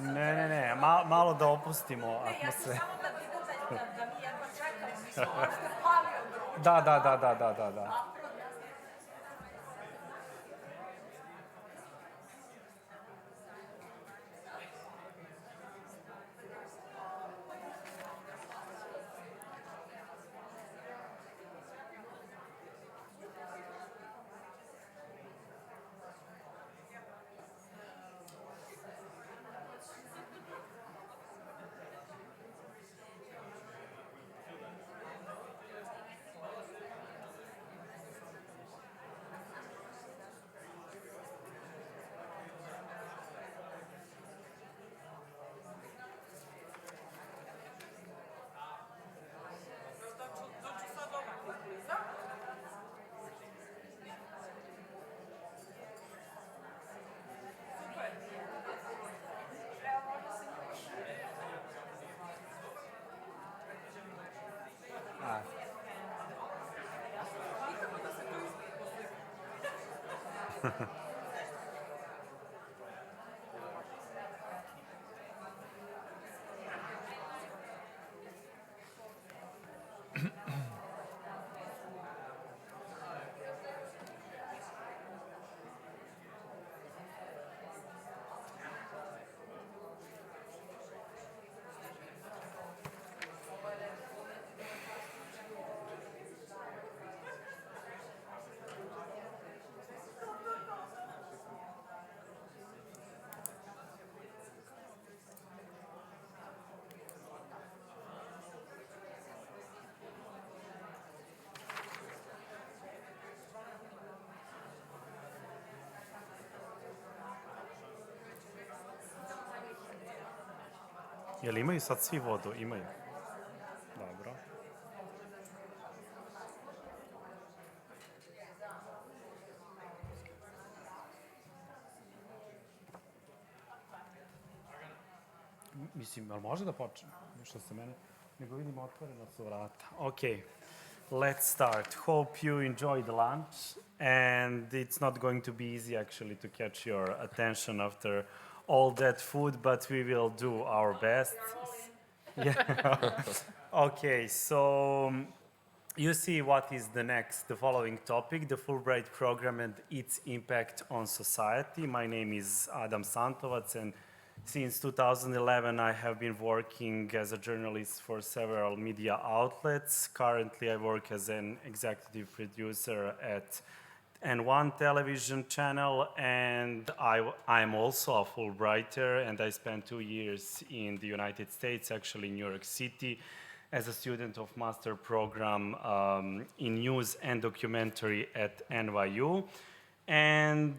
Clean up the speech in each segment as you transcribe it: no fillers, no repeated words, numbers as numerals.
Ne, malo da opustimo atmosferu. Samo da vidim da mi jedva čekamo, mi smo možda pali od ručka. Da. Jel imaju sad svi vodu? Imaju. Dobro. Mislim, ali može da počne? Što se mene... Nego vidim otvorena su vrata. Okay, let's start. Hope you enjoyed lunch. And it's not going to be easy, actually, to catch your attention after all that food, but we will do our best. Yeah. Okay, so you see what is the following topic, the Fulbright program and its impact on society. My name is Adam Santovac, and since 2011 I have been working as a journalist for several media outlets. Currently I work as an executive producer at N1 television channel, and I'm also a Fulbrighter, and I spent 2 years in the United States, actually in New York City, as a student of master program in news and documentary at NYU. And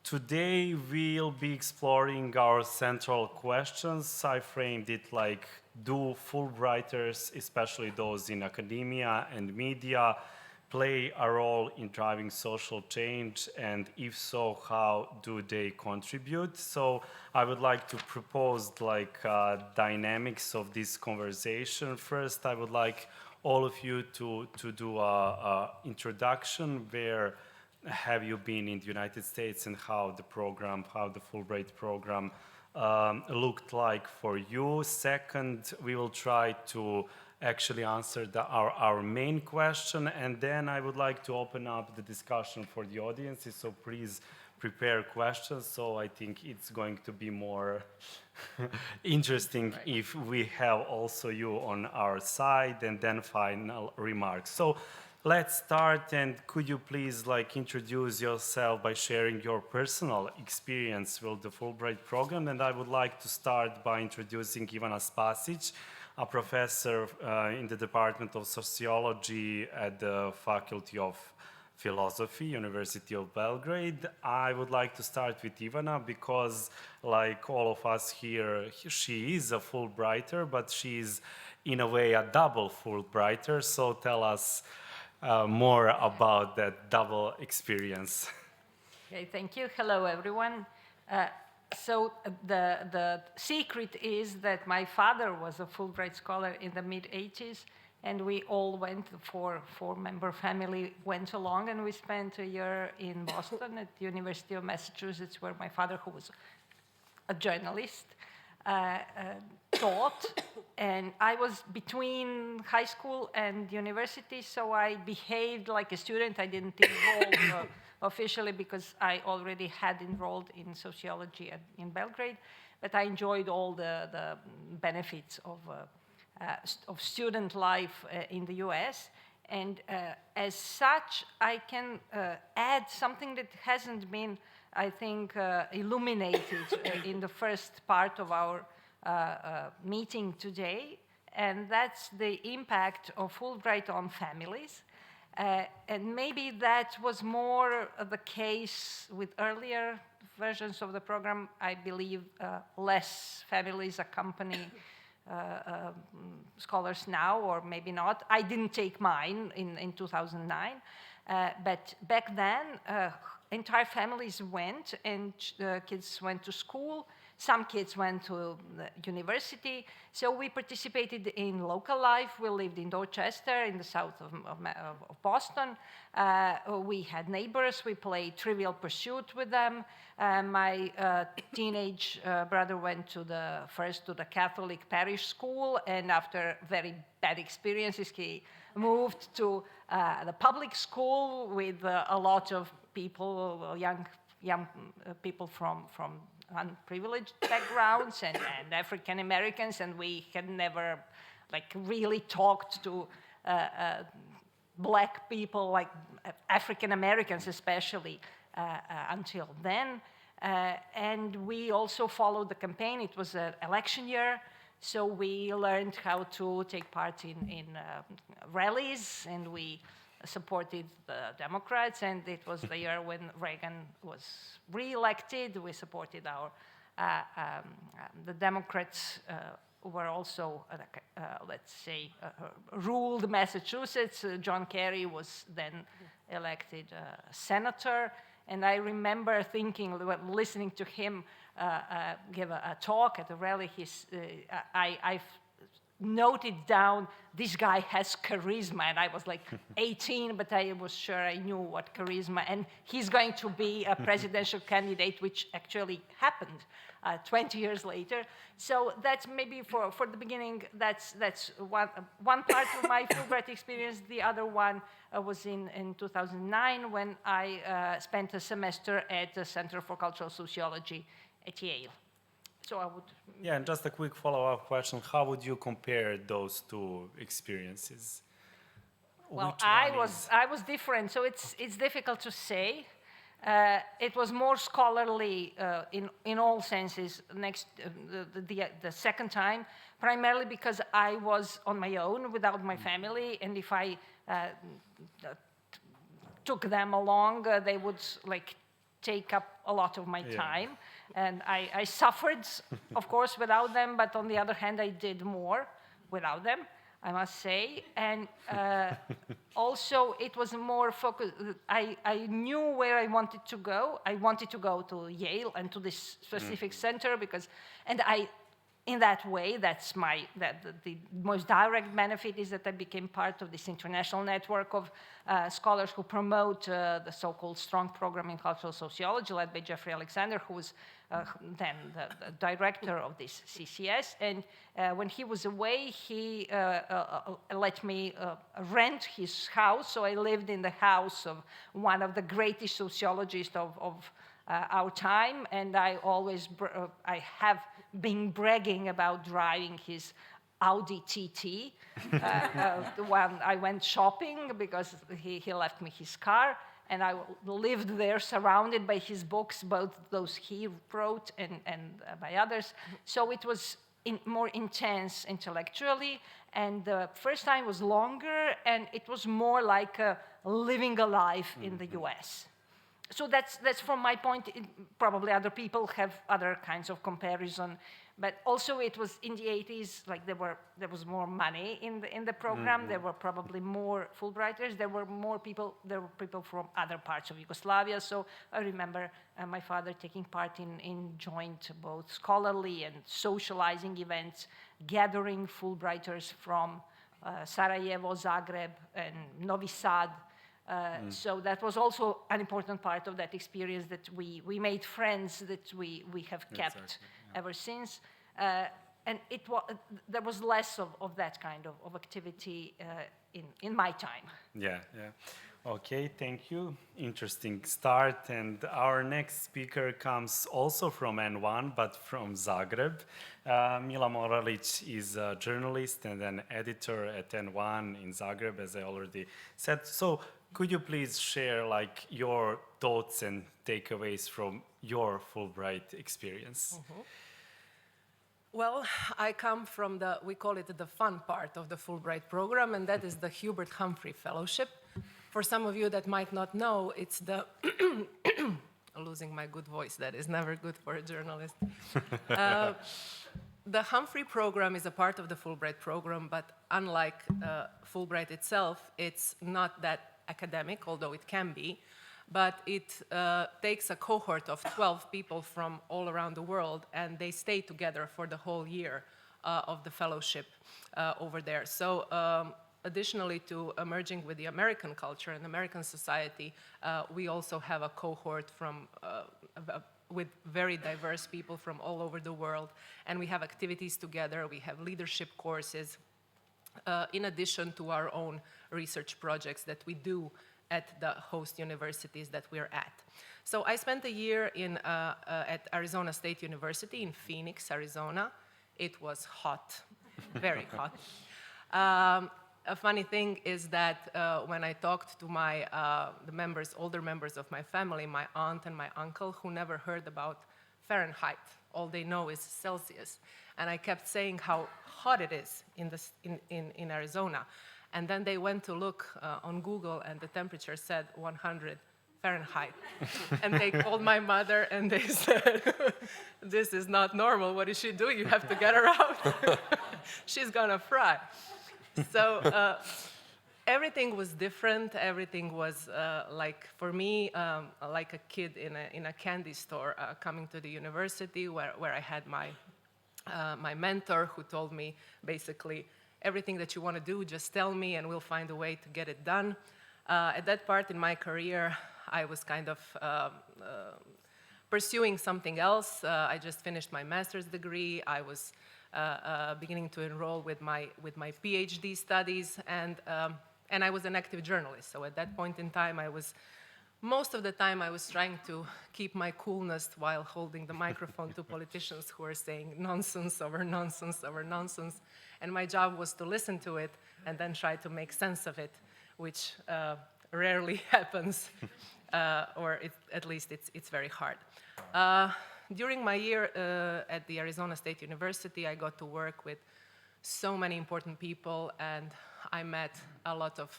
today we'll be exploring our central questions. I framed it like, do Fulbrighters, especially those in academia and media, play a role in driving social change, and if so, how do they contribute? So I would like to propose like dynamics of this conversation. First, I would like all of you to do a introduction. Where have you been in the United States, and how the Fulbright program looked like for you? Second, we will try to actually answer our main question, and then I would like to open up the discussion for the audiences, so please prepare questions. So I think it's going to be more interesting if we have also you on our side, and then final remarks. So let's start, and could you please like introduce yourself by sharing your personal experience with the Fulbright program? And I would like to start by introducing Ivana Spasić, a professor in the Department of Sociology at the Faculty of Philosophy, University of Belgrade. I would like to start with Ivana because, like all of us here, she is a Fulbrighter, but she's in a way a double Fulbrighter. So tell us more about that double experience. Okay, thank you. Hello, everyone. So the secret is that my father was a Fulbright scholar in the mid-80s, and we all went, four-member family went along, and we spent a year in Boston at the University of Massachusetts, where my father, who was a journalist, taught, and I was between high school and university, so I behaved like a student. I didn't enroll officially because I already had enrolled in sociology in Belgrade, but I enjoyed all the benefits of student life in the US. And as such, I can add something that hasn't been, I think, illuminated in the first part of our meeting today, and that's the impact of Fulbright on families. And maybe that was more the case with earlier versions of the program. I believe less families accompany scholars now, or maybe not. I didn't take mine in 2009, but back then, entire families went, and kids went to school. Some kids went to the university, so we participated in local life. We lived in Dorchester, in the south of Boston. We had neighbors. We played Trivial Pursuit with them. My teenage brother went first to the Catholic parish school, and after very bad experiences, he moved to the public school with a lot of people, young people from unprivileged backgrounds and African Americans, and we had never really talked to black people, like African Americans especially, until then. And we also followed the campaign. It was an election year, so we learned how to take part in rallies, and we supported the Democrats, and it was the year when Reagan was re-elected. We supported the Democrats were also, let's say, ruled Massachusetts. John Kerry was then elected senator, and I remember thinking, listening to him give a talk at a rally, I noted down, this guy has charisma, and I was like 18, but I was sure I knew what charisma, and he's going to be a presidential candidate, which actually happened 20 years later. So that's maybe for the beginning, that's one part of my Fulbright experience. The other one was in 2009 when I spent a semester at the Center for Cultural Sociology at Yale. So I would... Yeah, and just a quick follow-up question. How would you compare those two experiences? Well, I was different, so it's difficult to say. It was more scholarly in all senses the second time, primarily because I was on my own without my family, and if I took them along, they would take up a lot of my time. And I suffered, of course, without them, but on the other hand, I did more without them, I must say. And also, it was more focused. I knew where I wanted to go. I wanted to go to Yale and to this specific center in that way, the most direct benefit is that I became part of this international network of scholars who promote the so-called Strong Program in Cultural Sociology, led by Jeffrey Alexander, who was then the director of this CCS. And when he was away, he let me rent his house. So I lived in the house of one of the greatest sociologists of our time, and I have been bragging about driving his Audi TT. When I went shopping, because he left me his car, and I lived there surrounded by his books, both those he wrote and by others. So it was more intense intellectually, and the first time was longer, and it was more like living a life in the US. So that's from my point. Probably other people have other kinds of comparison, but also it was in the 80s. There was more money in the program. There were probably more Fulbrighters. There were people from other parts of Yugoslavia. So I remember my father taking part in joint both scholarly and socializing events, gathering Fulbrighters from Sarajevo, Zagreb, and Novi Sad. So that was also an important part of that experience, that we made friends that we have kept ever since. And there was less of that kind of activity in my time. Yeah, yeah. Okay, thank you. Interesting start. And our next speaker comes also from N1, but from Zagreb. Mila Moralić is a journalist and an editor at N1 in Zagreb, as I already said. So could you please share like your thoughts and takeaways from your Fulbright experience? Well, I come from we call it the fun part of the Fulbright program, and that is the Hubert Humphrey Fellowship. For some of you that might not know, it's the, losing my good voice, that is never good for a journalist. The Humphrey program is a part of the Fulbright program, but unlike Fulbright itself, it's not that academic, although it can be. But it takes a cohort of 12 people from all around the world, and they stay together for the whole year of the fellowship over there. So additionally to emerging with the American culture and American society, we also have a cohort with very diverse people from all over the world, and we have activities together, we have leadership courses, in addition to our own research projects that we do at the host universities that we're at. So I spent a year at Arizona State University in Phoenix, Arizona. It was hot, very hot. A funny thing is that when I talked to the older members of my family, my aunt and my uncle, who never heard about Fahrenheit, all they know is Celsius. And I kept saying how hot it is in Arizona. And then they went to look on Google, and the temperature said 100 Fahrenheit. And they called my mother, and they said, this is not normal. What is she doing? You have to get her out. She's gonna fry. So everything was different. Everything was like, for me, like a kid in a candy store coming to the university where I had my mentor who told me basically, everything that you want to do, just tell me and we'll find a way to get it done. At that part in my career, I was kind of pursuing something else. I just finished my master's degree. I was beginning to enroll with my PhD studies, and I was an active journalist. So at that point in time, most of the time I was trying to keep my coolness while holding the microphone to politicians who were saying nonsense over nonsense over nonsense. And my job was to listen to it and then try to make sense of it, which rarely happens, or at least it's very hard. During my year at the Arizona State University, I got to work with so many important people, and I met a lot of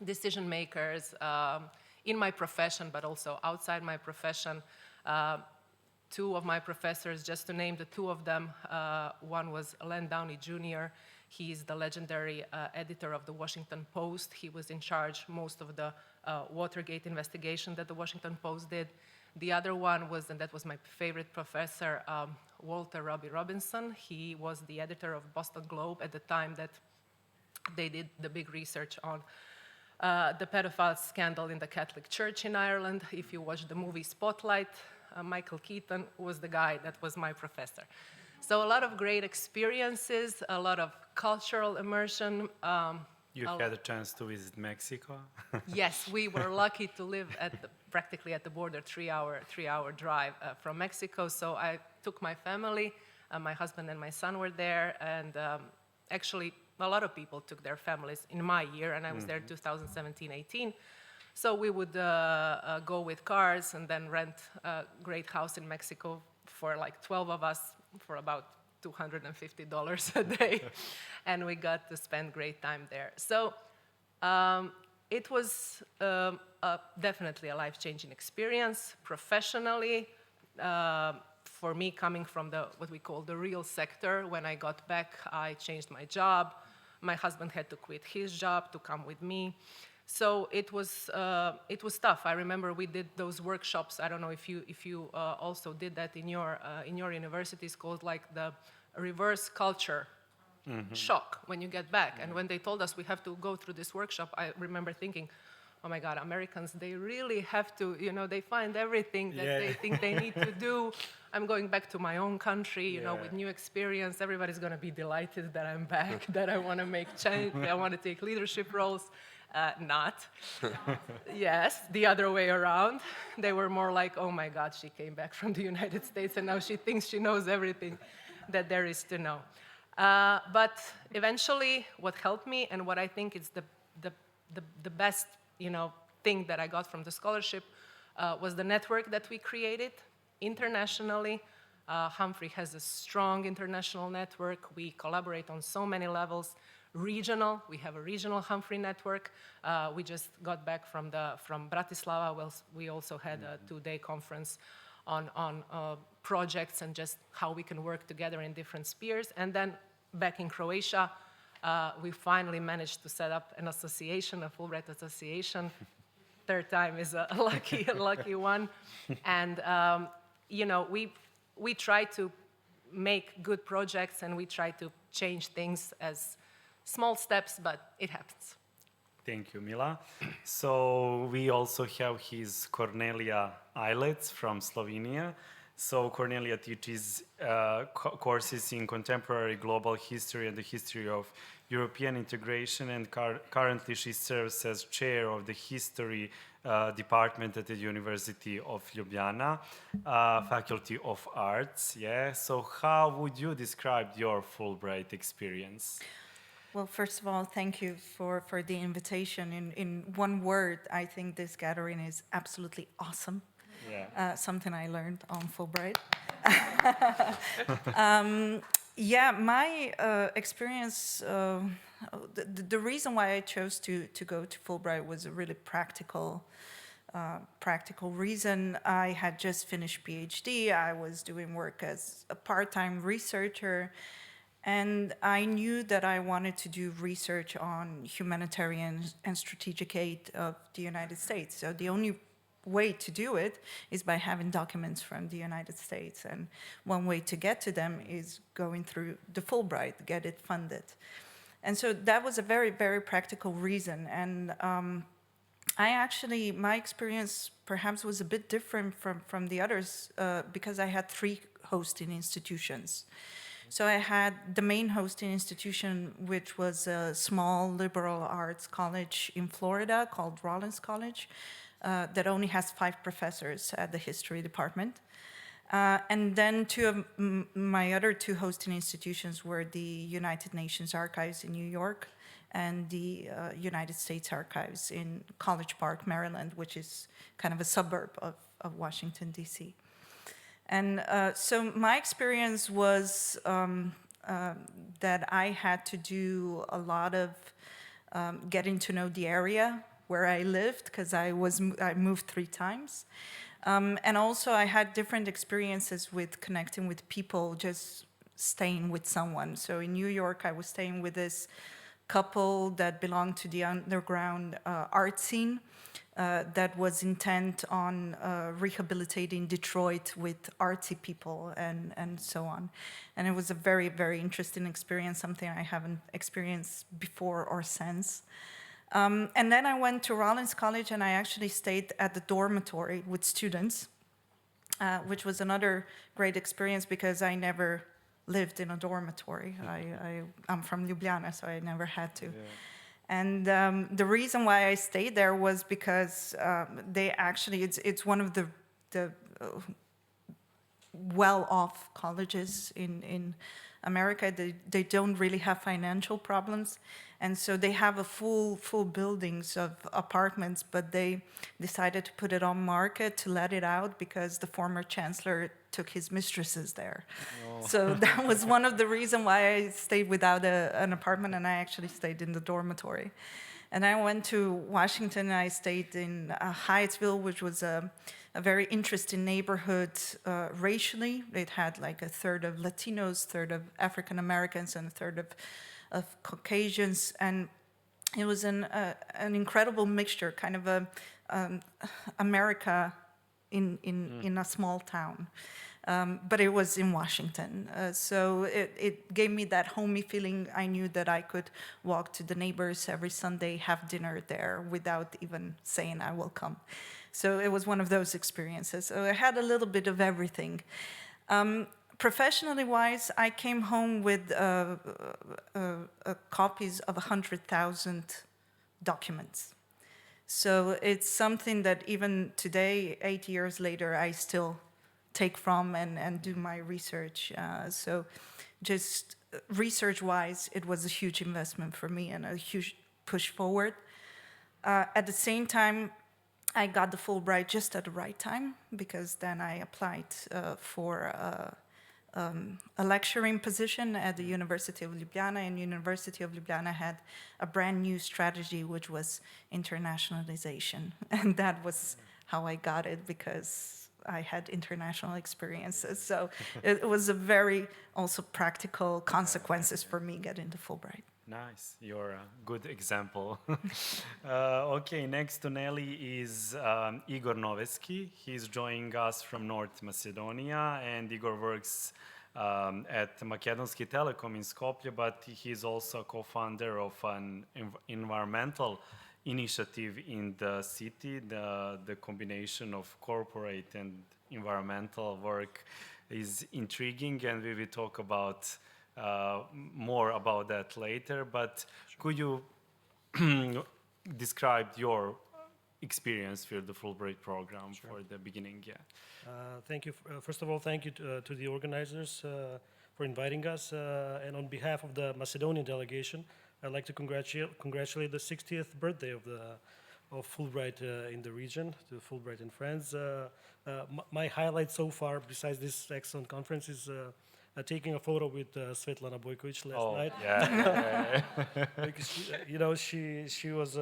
decision makers in my profession, but also outside my profession. Two of my professors, just to name the two of them, one was Len Downey Jr. He is the legendary editor of the Washington Post. He was in charge most of the Watergate investigation that the Washington Post did. The other one was, and that was my favorite professor, Walter Robbie Robinson. He was the editor of Boston Globe at the time that they did the big research on the pedophile scandal in the Catholic Church in Ireland. If you watch the movie Spotlight, Michael Keaton was the guy that was my professor. So a lot of great experiences, a lot of cultural immersion. You had a chance to visit Mexico? Yes, we were lucky to live practically at the border, three-hour drive from Mexico. So I took my family, my husband and my son were there, and actually a lot of people took their families in my year, and I was there 2017-18. So we would go with cars and then rent a great house in Mexico for like 12 of us for about $250 a day, and we got to spend great time there. So it was definitely a life-changing experience professionally. For me, coming from what we call the real sector, when I got back, I changed my job. My husband had to quit his job to come with me. So it was tough. I remember we did those workshops. I don't know if you also did that in your universities, called like the reverse culture shock when you get back. And when they told us we have to go through this workshop, I remember thinking, oh my God, Americans, they really have to, they find everything that Yeah. they think they need to do. I'm going back to my own country, with new experience. Everybody's going to be delighted that I'm back, that I want to make change, that I want to take leadership roles. Not. Yes, the other way around. They were more like, oh my God, she came back from the United States and now she thinks she knows everything that there is to know. But eventually, what helped me and what I think is the best, thing that I got from the scholarship was the network that we created internationally. Humphrey has a strong international network. We collaborate on so many levels. Regional, we have a regional Humphrey network. We just got back from Bratislava. Well, we also had a 2-day conference on projects and just how we can work together in different spheres. And then back in Croatia, we finally managed to set up an association, a Fulbright association. Third time is a lucky one. And we try to make good projects and we try to change things as small steps, but it happens. Thank you, Mila. So we also have his Kornelija Ajlec from Slovenia. So Kornelija teaches courses in contemporary global history and the history of European integration, and currently she serves as chair of the history department at the University of Ljubljana, Faculty of Arts. Yeah. So how would you describe your Fulbright experience? Well, first of all, thank you for the invitation. In one word, I think this gathering is absolutely awesome. Yeah. Something I learned on Fulbright. My experience, the reason why I chose to go to Fulbright was a really practical reason. I had just finished PhD. I was doing work as a part-time researcher. And I knew that I wanted to do research on humanitarian and strategic aid of the United States. So the only way to do it is by having documents from the United States. And one way to get to them is going through the Fulbright, get it funded. And so that was a very, very practical reason. And my experience perhaps was a bit different from the others because I had 3 hosting institutions. So I had the main hosting institution, which was a small liberal arts college in Florida called Rollins College, that only has 5 professors at the history department. And then my other 2 hosting institutions were the United Nations Archives in New York and the United States Archives in College Park, Maryland, which is kind of a suburb of Washington, D.C. And so my experience was that I had to do a lot of getting to know the area where I lived, because I moved 3 times. And also I had different experiences with connecting with people, just staying with someone. So in New York, I was staying with this couple that belonged to the underground art scene. That was intent on rehabilitating Detroit with artsy people and so on. And it was a very, very interesting experience, something I haven't experienced before or since. And then I went to Rollins College and I actually stayed at the dormitory with students, which was another great experience because I never lived in a dormitory. I'm from Ljubljana, so I never had to. Yeah. And the reason why I stayed there was because it's one of the well-off colleges in America. They don't really have financial problems. And so they have a full buildings of apartments, but they decided to put it on market to let it out because the former chancellor took his mistresses there. Oh. So that was one of the reasons why I stayed without an apartment, and I actually stayed in the dormitory. And I went to Washington, and I stayed in Hyattsville, which was a very interesting neighborhood racially. It had like a third of Latinos, a third of African Americans, and a third of Caucasians, and it was an incredible mixture, kind of a America in a small town. but it was in Washington. So it gave me that homey feeling. I knew that I could walk to the neighbors every Sunday, have dinner there without even saying I will come. So it was one of those experiences. So I had a little bit of everything. Professionally wise, I came home with copies of 100,000 documents. So it's something that even today, 8 years later, I still take from and do my research. So just research-wise, it was a huge investment for me and a huge push forward. At the same time, I got the Fulbright just at the right time, because then I applied for a lecturing position at the University of Ljubljana, and University of Ljubljana had a brand new strategy, which was internationalization. And that was how I got it, because I had international experiences. So it was a very also practical consequences for me getting the Fulbright. Nice, you're a good example. Okay, next to Nelly is Igor Noveski. He's joining us from North Macedonia, and Igor works at Makedonski Telekom in Skopje, but he's also a co-founder of an environmental initiative in the city. The combination of corporate and environmental work is intriguing, and we will talk about more about that later, but could you describe your experience with the Fulbright program for the beginning? Yeah. Thank you. First of all, thank you to the organizers for inviting us. And on behalf of the Macedonian delegation, I'd like to congratulate the 60th birthday of Fulbright in the region, to Fulbright and Friends. My highlight so far, besides this excellent conference, is taking a photo with Svetlana Bojković last night. Yeah. Because she was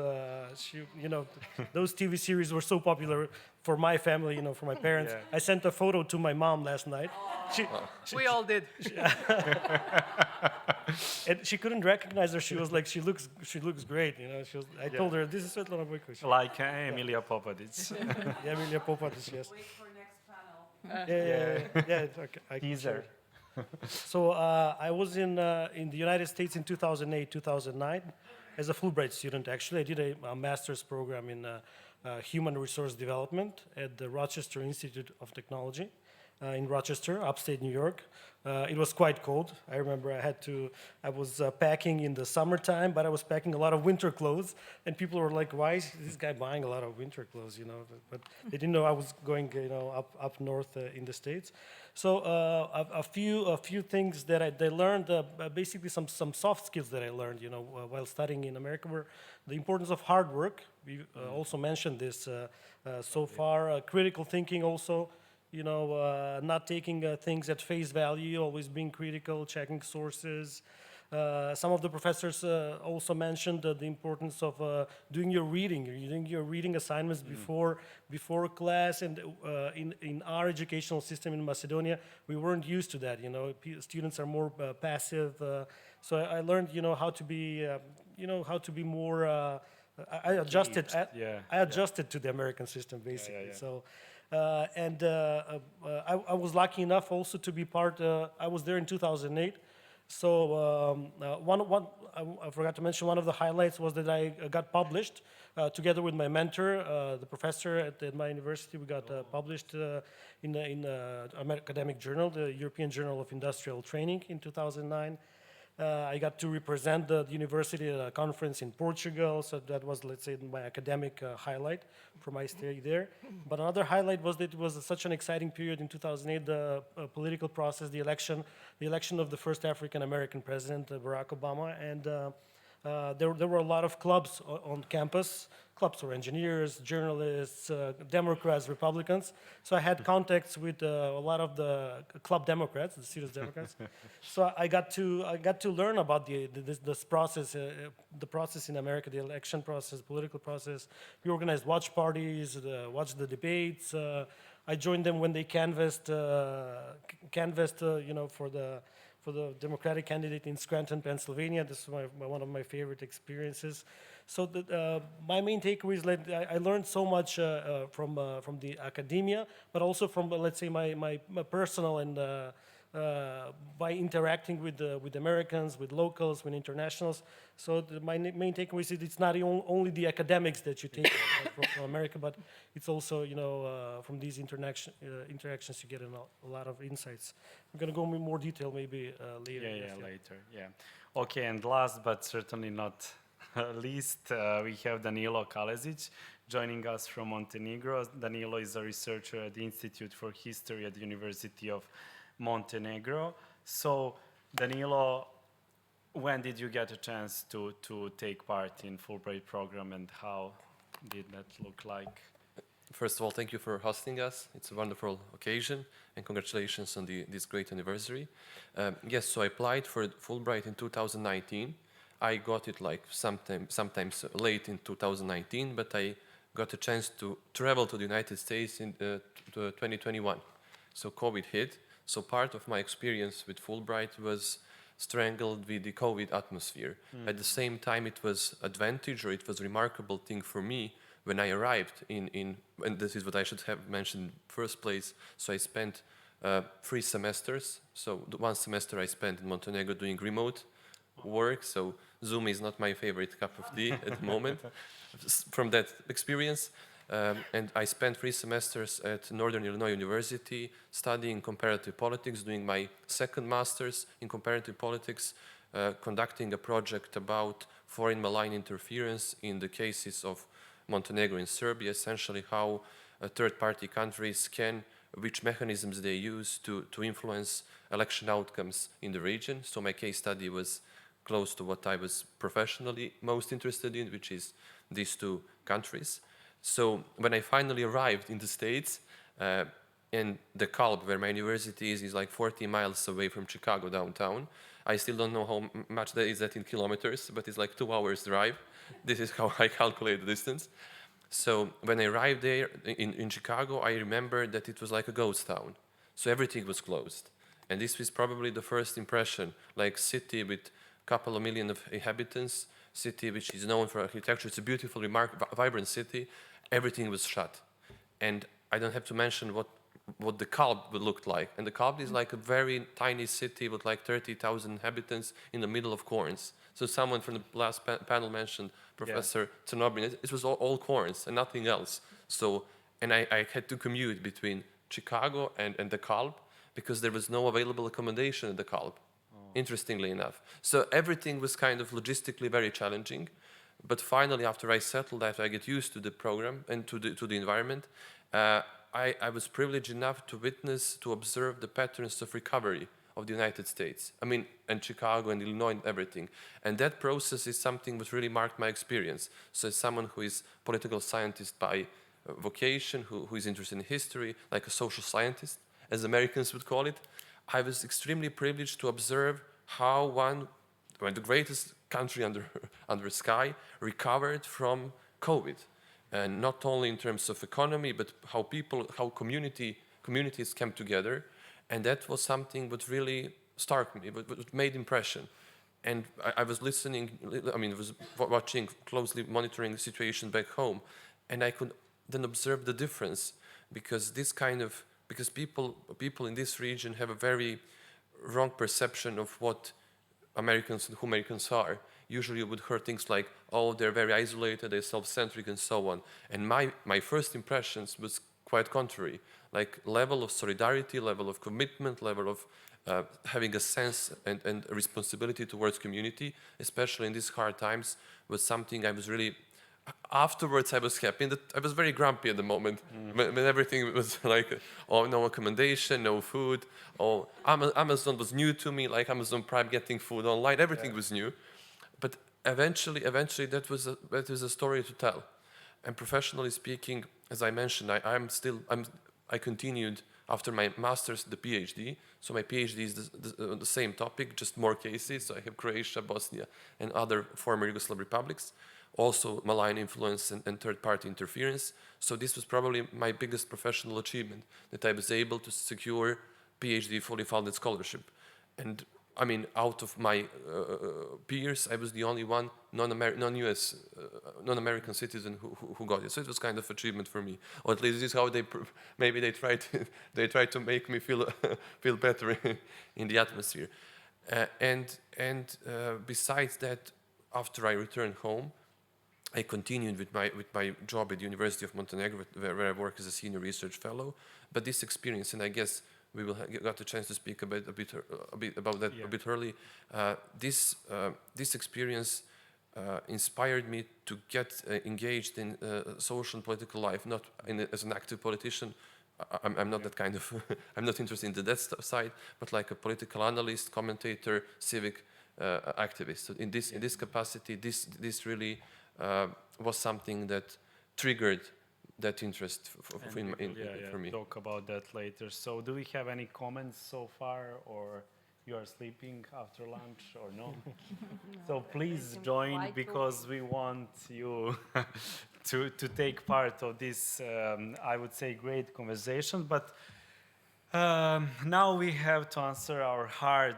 those TV series were so popular for my family, for my parents. Yeah. I sent a photo to my mom last night. We all did. And she couldn't recognize her. She was like, she looks great. I told her, this is Svetlana Bojković. Like Emilia Popadic. Yeah, Emilia Popadic, yes. Wait for next panel. Yeah. Okay, I can Teaser. share. So I was in the United States in 2008, 2009 as a Fulbright student. Actually, I did a master's program in human resource development at the Rochester Institute of Technology in Rochester, upstate New York. It was quite cold. I remember I was packing in the summertime, but I was packing a lot of winter clothes, and people were like, "Why is this guy buying a lot of winter clothes?" But they didn't know I was going, up north in the States. So a few things that I learned, basically some soft skills that I learned, while studying in America, were the importance of hard work. We also mentioned this so far. Critical thinking also. Not taking things at face value, always being critical, checking sources. Some of the professors also mentioned the importance of doing your reading assignments before class. And in our educational system in Macedonia, we weren't used to that. Students are more passive. So I learned, how to be more. I adjusted. I adjusted to the American system basically. Yeah. So. I was lucky enough also to be part. I was there in 2008. So I forgot to mention, one of the highlights was that I got published together with my mentor, the professor at my university. We got published in the academic journal, the European Journal of Industrial Training, in 2009. I got to represent the university at a conference in Portugal, so that was, let's say, my academic highlight for my stay there. But another highlight was that it was such an exciting period in 2008, the political process, the election of the first African-American president, Barack Obama, and there were a lot of clubs on campus, clubs for engineers, journalists, Democrats, Republicans. So I had contacts with a lot of the club Democrats, the serious Democrats. So I got to learn about this process, the process in America, the election process, political process. We organized watch parties, watched the debates. I joined them when they canvassed, for for the Democratic candidate in Scranton, Pennsylvania. This is one of my favorite experiences. So my main takeaway is that I learned so much from the academia, but also from, let's say, my personal and by interacting with Americans, with locals, with internationals. So my main takeaway is that it's not only the academics that you take from America, but it's also, from these interactions you get a lot of insights. I'm going to go in more detail maybe later. Yeah, later. Yeah. Okay, and last but certainly not least, we have Danilo Kalezić joining us from Montenegro. Danilo is a researcher at the Institute for History at the University of Montenegro. So, Danilo, when did you get a chance to take part in Fulbright program, and how did that look like? First of all, thank you for hosting us. It's a wonderful occasion, and congratulations on this great anniversary. Yes, so I applied for Fulbright in 2019. I got it like sometimes late in 2019, but I got a chance to travel to the United States in 2021. So COVID hit. So part of my experience with Fulbright was strangled with the COVID atmosphere. At the same time, it was advantage, or it was a remarkable thing for me when I arrived and this is what I should have mentioned in the first place. So I spent 3 semesters. So the 1 semester I spent in Montenegro doing remote work. So Zoom is not my favorite cup of tea at the moment from that experience. And I spent 3 semesters at Northern Illinois University studying comparative politics, doing my second master's in comparative politics, conducting a project about foreign malign interference in the cases of Montenegro and Serbia, essentially how third-party countries which mechanisms they use to influence election outcomes in the region. So my case study was close to what I was professionally most interested in, which is these 2 countries. So when I finally arrived in the States, in the Kalb, where my university is like 40 miles away from Chicago downtown. I still don't know how much that is in kilometers, but it's like 2 hours drive. This is how I calculate the distance. So when I arrived there in Chicago, I remember that it was like a ghost town. So everything was closed. And this was probably the first impression, like city with a couple of million of inhabitants, city which is known for architecture. It's a beautiful, vibrant city. Everything was shut. And I don't have to mention what the Kalb would look like. And the Kalb is like a very tiny city with like 30,000 inhabitants in the middle of corns. So someone from the last panel mentioned Professor Czernobylin. It was all corns and nothing else. So, and I had to commute between Chicago and the Kalb because there was no available accommodation in the Kalb, interestingly enough. So everything was kind of logistically very challenging. But finally, after I settled, after I get used to the program and to the environment, I was privileged enough to observe the patterns of recovery of the United States. I mean, and Chicago and Illinois and everything. And that process is something that really marked my experience. So as someone who is political scientist by vocation, who is interested in history, like a social scientist, as Americans would call it, I was extremely privileged to observe how the greatest country under sky recovered from COVID. And not only in terms of economy, but how communities came together. And that was something that really struck me, but made impression. And I was watching, closely monitoring the situation back home. And I could then observe the difference because people in this region have a very wrong perception of what Americans and who Americans are. Usually you would hear things like, oh, they're very isolated, they're self-centric and so on. And my first impressions was quite contrary, like level of solidarity, level of commitment, level of having a sense and a responsibility towards community, especially in these hard times, was something I was really, afterwards I was happy. I was very grumpy at the moment when everything was like, oh, no accommodation, no food, oh, Amazon was new to me, like Amazon Prime getting food online, everything was new. But eventually that was a story to tell. And professionally speaking, as I mentioned, I continued after my master's, the PhD. So my PhD is the same topic, just more cases. So I have Croatia, Bosnia, and other former Yugoslav republics. Also malign influence and third-party interference. So this was probably my biggest professional achievement, that I was able to secure PhD fully funded scholarship. And I mean, out of my peers, I was the only one non-US, non-American citizen who got it. So it was kind of achievement for me, or at least this is how maybe they tried to make me feel feel better in the atmosphere. And besides that, after I returned home, I continued with my job at the University of Montenegro, where I work as a senior research fellow. But this experience, and I guess we will got a chance to speak a bit about that a bit early. This experience inspired me to get engaged in social and political life, not as an active politician. I'm not that kind of. I'm not interested in that side, but like a political analyst, commentator, civic activist. So in this capacity, this really was something that triggered that interest for me. Talk about that later. So do we have any comments so far, or you are sleeping after lunch, or no? So please join, because we want you to take part of this, I would say, great conversation. But now we have to answer our hard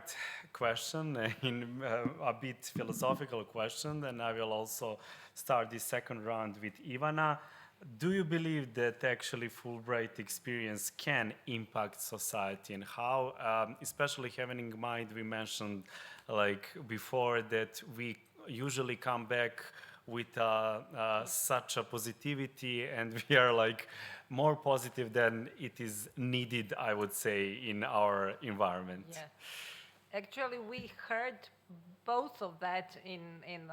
question, in a bit philosophical question, and I will also start the second round with Ivana. Do you believe that actually Fulbright experience can impact society, and how, especially having in mind, we mentioned like before that we usually come back with such a positivity, and we are like more positive than it is needed, I would say, in our environment. Yeah. Actually, we heard both of that in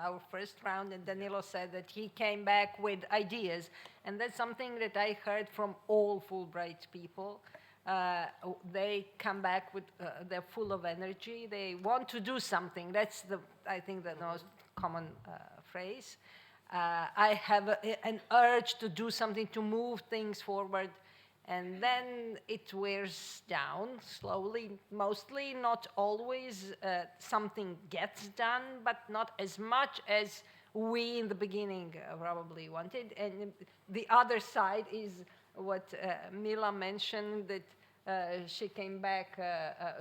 our first round, and Danilo said that he came back with ideas, and that's something that I heard from all Fulbright people. They come back with, they're full of energy, they want to do something. That's I think the most common phrase. I have an urge to do something, to move things forward, and then it wears down slowly, mostly, not always. Something gets done, but not as much as we in the beginning probably wanted. And the other side is what Mila mentioned, that she came back,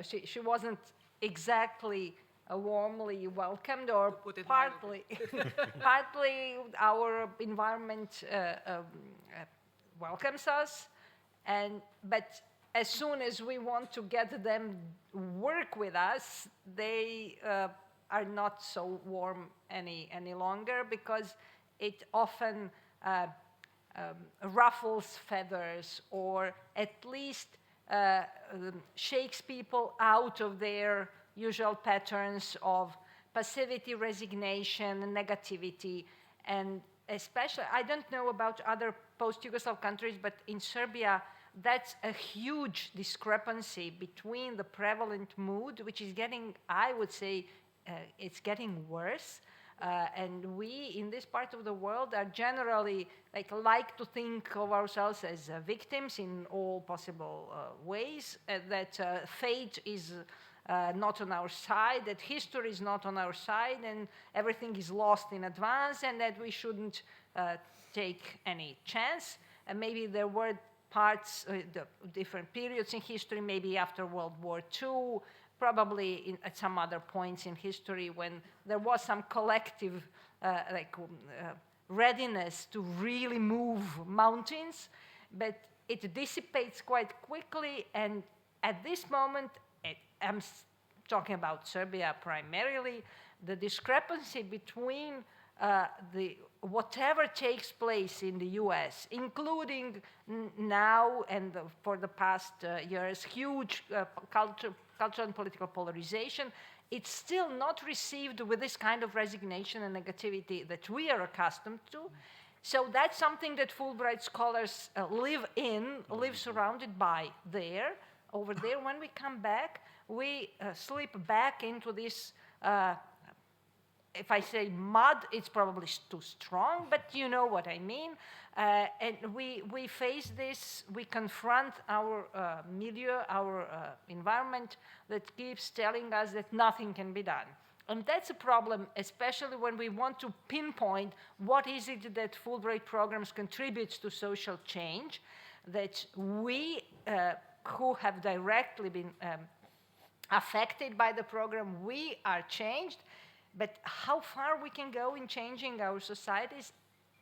she wasn't exactly warmly welcomed, or partly, partly our environment welcomes us. But as soon as we want to get them work with us, they are not so warm any longer, because it often ruffles feathers, or at least shakes people out of their usual patterns of passivity, resignation, negativity. And especially, I don't know about other post-Yugoslav countries, but in Serbia, that's a huge discrepancy between the prevalent mood, which is getting, I would say, it's getting worse. And we, in this part of the world, are generally like to think of ourselves as victims in all possible ways, that fate is not on our side, that history is not on our side, and everything is lost in advance, and that we shouldn't take any chance. And maybe there were parts, different periods in history, maybe after World War II, probably at some other points in history when there was some collective readiness to really move mountains, but it dissipates quite quickly. And at this moment, I'm talking about Serbia primarily, the discrepancy between whatever takes place in the US, including now and for the past years, huge cultural and political polarization, it's still not received with this kind of resignation and negativity that we are accustomed to. So that's something that Fulbright scholars live surrounded by over there. When we come back, we slip back into this, if I say mud, it's probably too strong, but you know what I mean. And we face this, we confront our milieu, our environment that keeps telling us that nothing can be done. And that's a problem, especially when we want to pinpoint what is it that Fulbright programs contributes to social change, that we who have directly been affected by the program. We are changed, but how far we can go in changing our societies?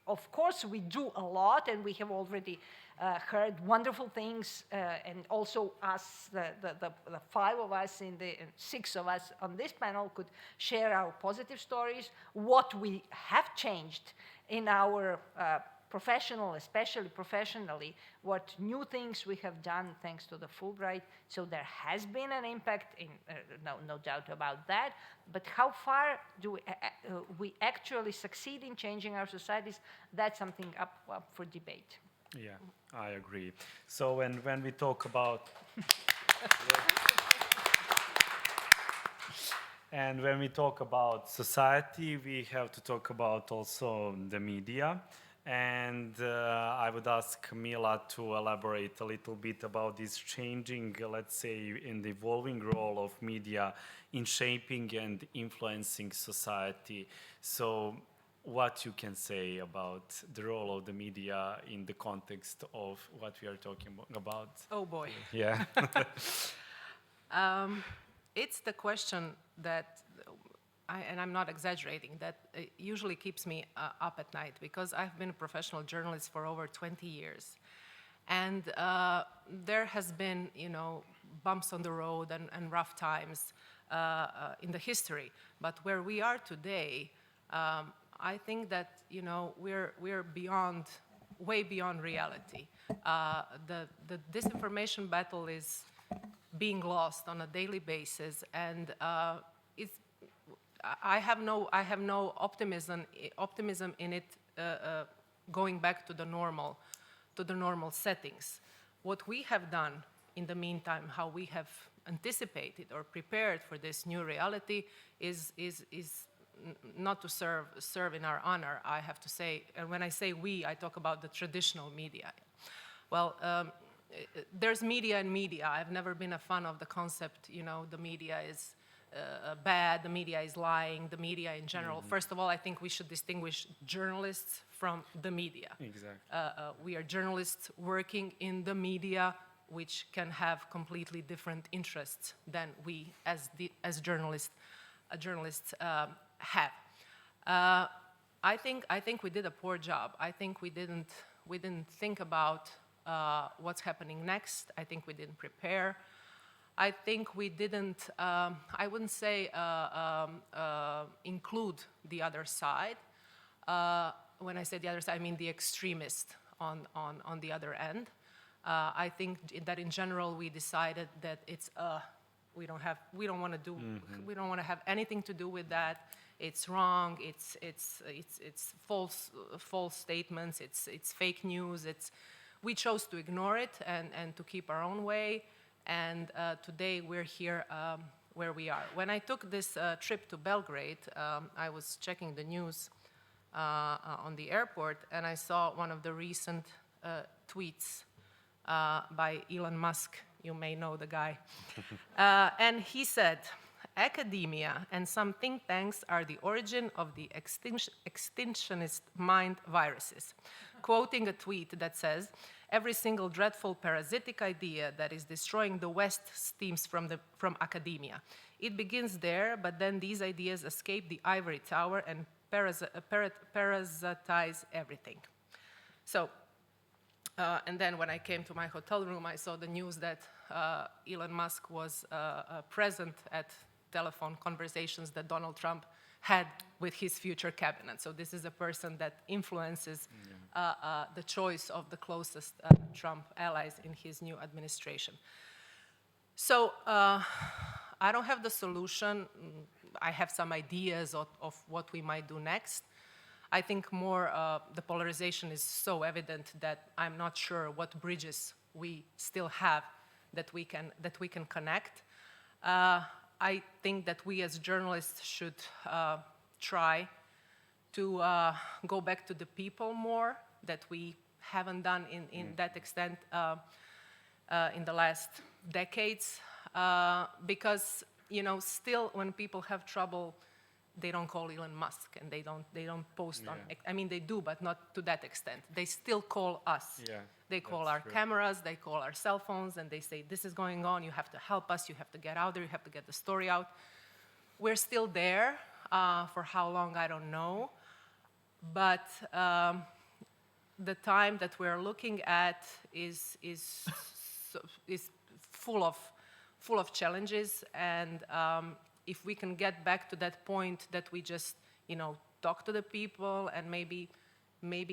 Of course, we do a lot, and we have already heard wonderful things, and also us, the five of us, six of us on this panel could share our positive stories, what we have changed in our professional, especially professionally, what new things we have done thanks to the Fulbright. So there has been an impact, no doubt about that. But how far do we actually succeed in changing our societies? That's something up for debate. Yeah, I agree. So when we talk about and when we talk about society, we have to talk about also the media. And I would ask Mila to elaborate a little bit about this changing, let's say, in the evolving role of media in shaping and influencing society. So what you can say about the role of the media in the context of what we are talking about? Oh boy. Yeah. It's the question that, and I'm not exaggerating, that usually keeps me up at night, because I've been a professional journalist for over 20 years. And there has been, bumps on the road and rough times in the history. But where we are today, I think that, we're beyond, way beyond reality. The disinformation battle is being lost on a daily basis, and I have no optimism in it going back to the normal settings. What we have done in the meantime, how we have anticipated or prepared for this new reality is not to serve in our honor, I have to say. And when I say we, I talk about the traditional media. Well, there's media and media. I've never been a fan of the concept, the media is bad, the media is lying, the media in general. First of all, I think we should distinguish journalists from the media. Exactly. We are journalists working in the media, which can have completely different interests than we as journalists have. I think we did a poor job. I think we didn't think about what's happening next. I think we didn't prepare. I think we didn't, I wouldn't say include the other side. When I say the other side, I mean the extremist on the other end. I think that in general we decided that it's we don't want to have anything to do with that. It's wrong. It's false statements. It's fake news. We chose to ignore it and to keep our own way. And today we're here where we are. When I took this trip to Belgrade, I was checking the news on the airport, and I saw one of the recent tweets by Elon Musk. You may know the guy. And he said, "Academia and some think tanks are the origin of the extinctionist mind viruses," quoting a tweet that says, "Every single dreadful parasitic idea that is destroying the West stems from academia. It begins there, but then these ideas escape the ivory tower and parasitize everything." So, and then when I came to my hotel room, I saw the news that Elon Musk was present at telephone conversations that Donald Trump had with his future cabinet. So this is a person that influences the choice of the closest Trump allies in his new administration. So I don't have the solution. I have some ideas of what we might do next. I think more the polarization is so evident that I'm not sure what bridges we still have that we can connect. I think that we as journalists should try to go back to the people more, that we haven't done in that extent in the last decades, because still when people have trouble they don't call Elon Musk and they don't post on. Yeah. I mean, they do, but not to that extent. They still call us. Yeah, They call that's our true. cameras, they call our cell phones, and they say, this is going on, you have to help us, you have to get out there, you have to get the story out. We're still there. For how long, I don't know. But the time that we're looking at is full of challenges, and if we can get back to that point that we just, talk to the people and maybe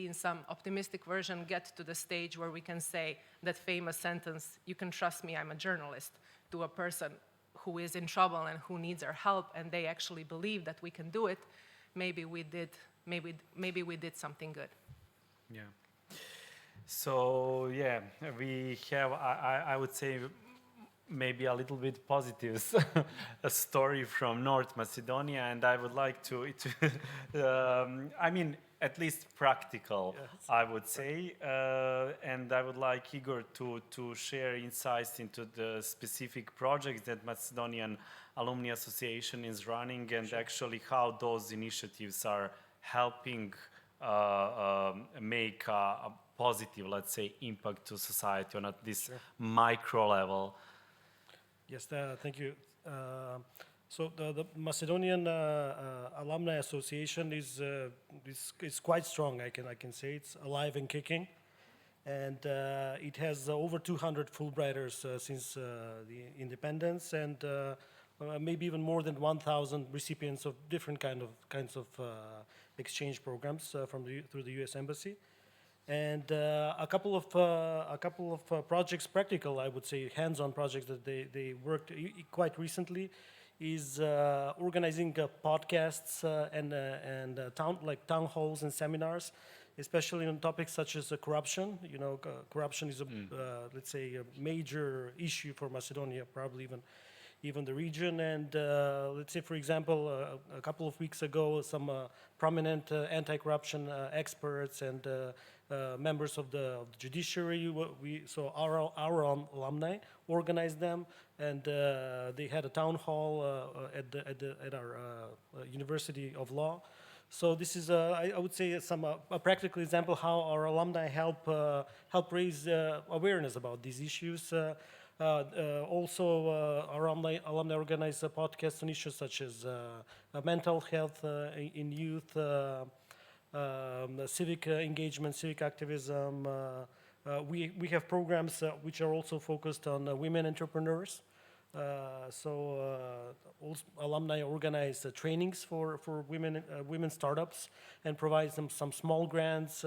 in some optimistic version get to the stage where we can say that famous sentence, you can trust me, I'm a journalist, to a person who is in trouble and who needs our help, and they actually believe that we can do it, maybe we did something good. Yeah. So yeah, we have, I would say, maybe a little bit positive a story from North Macedonia, and I would like to I mean, at least practical, yes. I would say, and I would like Igor to share insights into the specific projects that Macedonian Alumni Association is running, and actually how those initiatives are helping make a positive, let's say, impact to society on this micro level. Yes, thank you. So the Macedonian Alumni Association is quite strong. I can say it's alive and kicking, and it has over 200 Fulbrighters since the independence, and maybe even more than 1,000 recipients of different kinds of exchange programs through the U.S. Embassy. And a couple of projects, practical, I would say, hands-on projects that they worked quite recently, is organizing podcasts and town halls and seminars, especially on topics such as corruption. Corruption is let's say, a major issue for Macedonia, probably even the region. And let's say, for example, a couple of weeks ago, some prominent anti-corruption experts and members of the judiciary, so our alumni organized them, and they had a town hall at our University of Law. So this is, I would say, a practical example how our alumni help raise awareness about these issues. Also, our alumni organize podcasts on issues such as mental health in youth, civic engagement, civic activism. We have programs which are also focused on women entrepreneurs. Also, alumni organize trainings for women startups and provide them some small grants,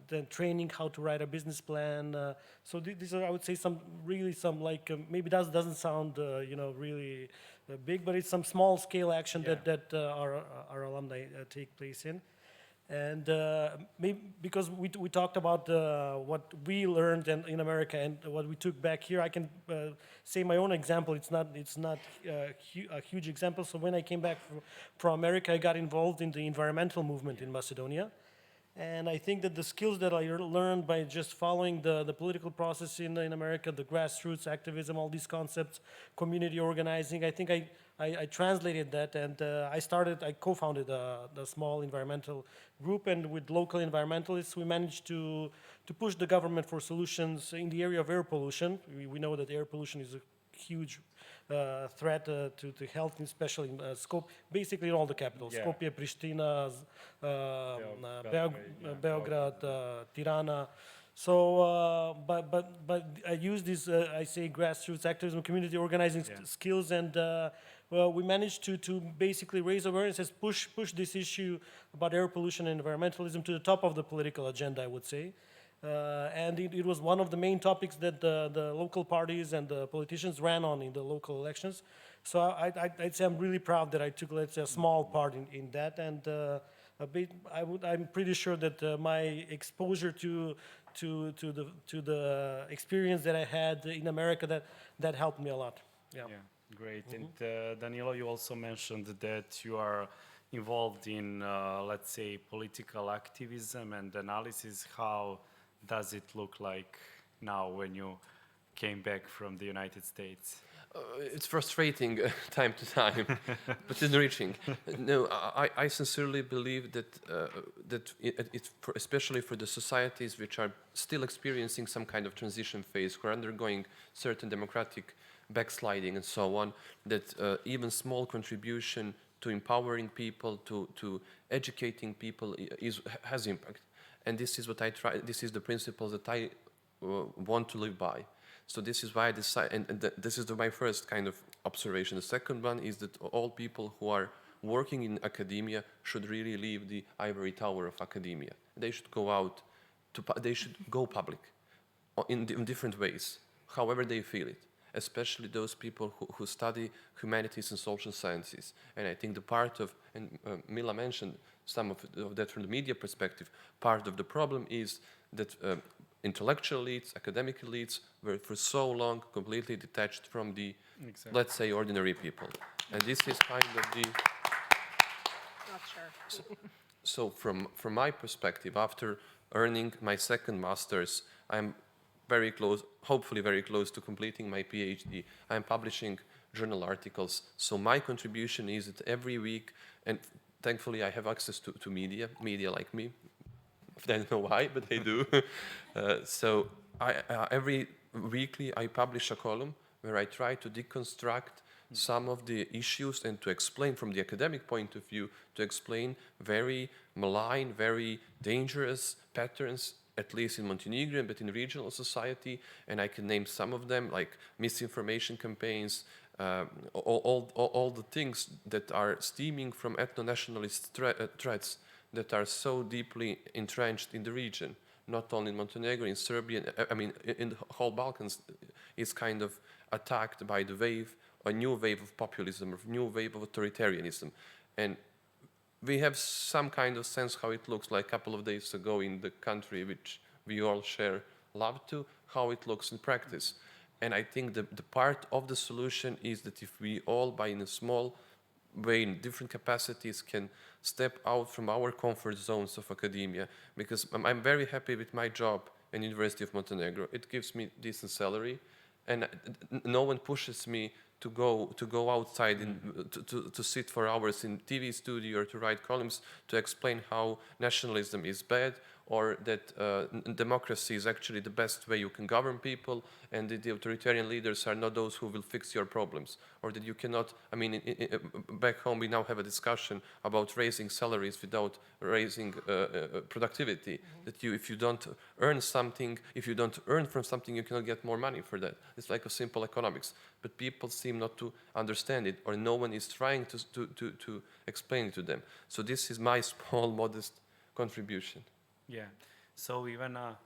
then training how to write a business plan. So these are, I would say, some maybe that doesn't sound really big, but it's some small scale action that our alumni take place in. And maybe because we talked about what we learned in America and what we took back here, I can say my own example. It's not a huge example. So when I came back from America, I got involved in the environmental movement in Macedonia. And I think that the skills that I learned by just following the political process in America, the grassroots activism, all these concepts, community organizing, I think I translated that, and I co-founded the small environmental group, and with local environmentalists, we managed to push the government for solutions in the area of air pollution. We know that air pollution is a huge threat to health, especially in basically in all the capitals, Skopje, Pristina, Beograd, Tirana. So, but I use these, I say, grassroots activism, community organizing skills, and we managed to basically raise awareness and push this issue about air pollution and environmentalism to the top of the political agenda, I would say. And it was one of the main topics that the local parties and the politicians ran on in the local elections. So I'd say I'm really proud that I took, let's say, a small part in that, and I'm pretty sure that my exposure to the experience that I had in America that helped me a lot. Yeah. Great. And Danilo, you also mentioned that you are involved in, let's say, political activism and analysis. How does it look like now when you came back from the United States? It's frustrating time to time, but enriching. No, I sincerely believe that it's especially for the societies which are still experiencing some kind of transition phase, who are undergoing certain democratic backsliding and so on, that even small contribution to empowering people, to educating people has impact. And this is what I try. This is the principle that I want to live by. So this is why I decided, and this is my first kind of observation. The second one is that all people who are working in academia should really leave the ivory tower of academia. They should go out, they should go public in different ways, however they feel it, especially those people who study humanities and social sciences. And I think the part of, and Mila mentioned some of that from the media perspective, part of the problem is that intellectual elites, academic elites were for so long completely detached from the, let's say, ordinary people. And this is kind of the... Not sure. So from my perspective, after earning my second master's, I'm very close, hopefully very close to completing my PhD. I'm publishing journal articles. So my contribution is that every week, and thankfully I have access to media like me. I don't know why, but they do. So every weekly I publish a column where I try to deconstruct some of the issues and to explain from the academic point of view, to explain very malign, very dangerous patterns, at least in Montenegrin, but in regional society. And I can name some of them, like misinformation campaigns, all the things that are stemming from ethno-nationalist threats that are so deeply entrenched in the region, not only in Montenegro, in Serbia, I mean, in the whole Balkans, is kind of attacked by the wave, a new wave of populism, a new wave of authoritarianism. And we have some kind of sense how it looks like a couple of days ago in the country which we all share love to, how it looks in practice. And I think the part of the solution is that if we all, by in a small way, in different capacities, can step out from our comfort zones of academia, because I'm very happy with my job in University of Montenegro. It gives me decent salary, and no one pushes me to go outside to sit for hours in TV studio or to write columns to explain how nationalism is bad, or that democracy is actually the best way you can govern people, and that the authoritarian leaders are not those who will fix your problems, or that you cannot, I mean, back home we now have a discussion about raising salaries without raising productivity, that if you don't earn something, if you don't earn from something, you cannot get more money for that. It's like a simple economics, but people seem not to understand it, or no one is trying to explain it to them. So this is my small, modest contribution. Yeah. So Ivana,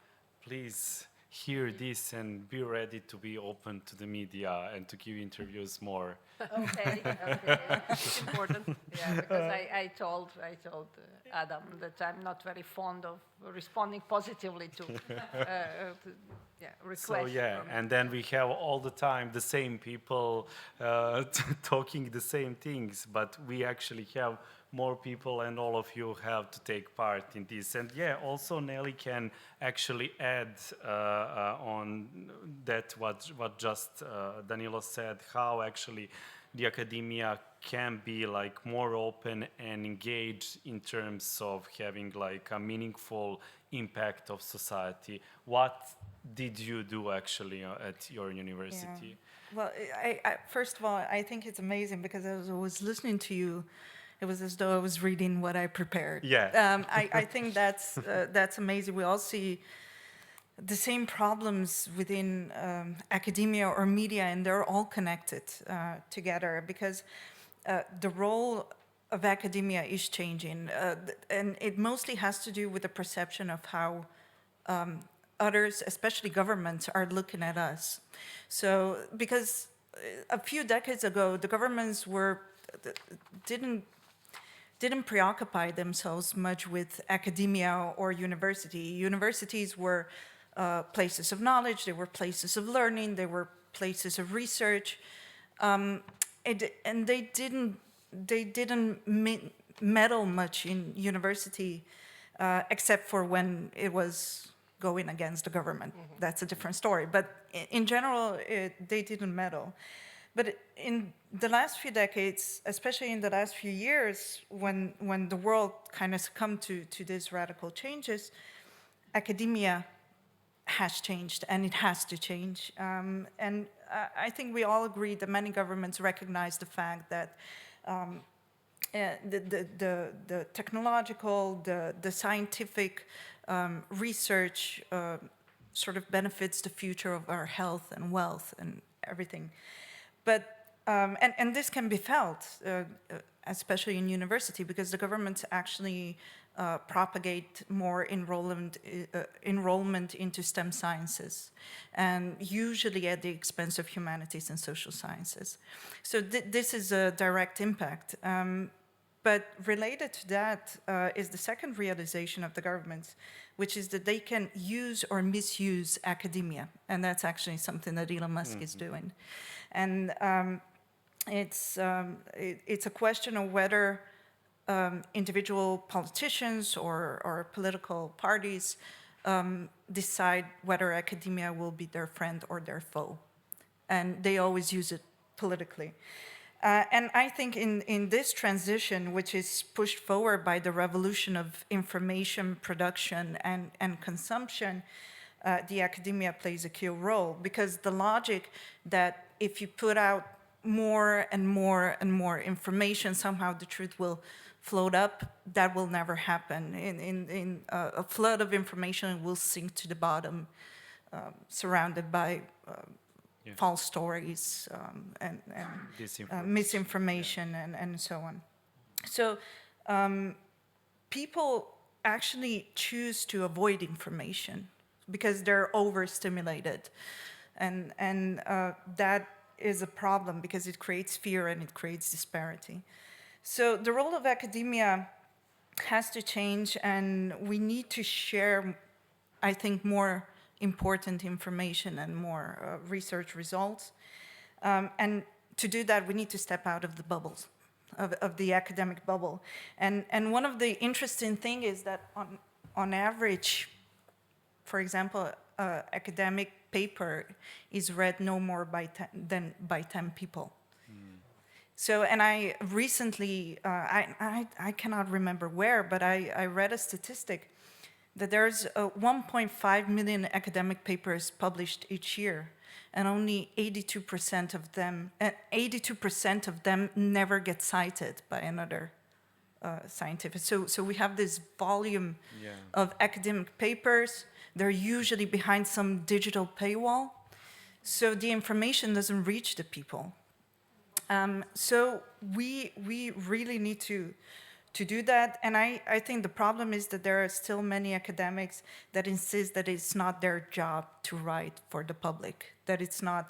please hear this and be ready to be open to the media and to give interviews more. Okay. It's important. Yeah, because I told Adam that I'm not very fond of responding positively to requests. So yeah, from- and then we have all the time the same people talking the same things, but we actually have more people, and all of you have to take part in this. And yeah, also Nelly can actually add on that what just Danilo said, how actually the academia can be like more open and engaged in terms of having like a meaningful impact of society. What did you do actually at your university? Yeah. Well, first of all, I think it's amazing because as I was listening to you, it was as though I was reading what I prepared. Yeah. I think that's amazing. We all see the same problems within academia or media, and they're all connected together because the role of academia is changing, and it mostly has to do with the perception of how others, especially governments, are looking at us. So, because a few decades ago, the governments didn't preoccupy themselves much with academia or university. Universities were places of knowledge, they were places of learning, they were places of research, and they didn't meddle much in university, except for when it was going against the government. That's a different story. But in general, they didn't meddle. But in the last few decades, especially in the last few years, when the world kind of succumbed to these radical changes, academia has changed, and it has to change. And I think we all agree that many governments recognize the fact that the technological, the scientific research sort of benefits the future of our health and wealth and everything. But, and this can be felt, especially in university, because the governments actually propagate more enrollment into STEM sciences, and usually at the expense of humanities and social sciences. So this is a direct impact. But related to that is the second realization of the governments, which is that they can use or misuse academia. And that's actually something that Elon Musk is doing. And it's a question of whether individual politicians or political parties decide whether academia will be their friend or their foe. And they always use it politically. And I think in this transition, which is pushed forward by the revolution of information production and consumption, the academia plays a key role, because the logic that if you put out more and more and more information, somehow the truth will float up, that will never happen. In a flood of information will sink to the bottom, surrounded by false stories and misinformation and so on. So people actually choose to avoid information because they're overstimulated. And that is a problem because it creates fear and it creates disparity. So the role of academia has to change, and we need to share, I think, more important information and more research results. And to do that, we need to step out of the bubbles, of the academic bubble. And one of the interesting things is that on average, for example, academic paper is read no more than by 10 people. So, and I recently, I cannot remember where, but I read a statistic that there's 1.5 million academic papers published each year, and only 82% of them never get cited by another scientific. So we have this volume of academic papers. They're usually behind some digital paywall, so the information doesn't reach the people. So we really need to do that, and I think the problem is that there are still many academics that insist that it's not their job to write for the public, that it's not,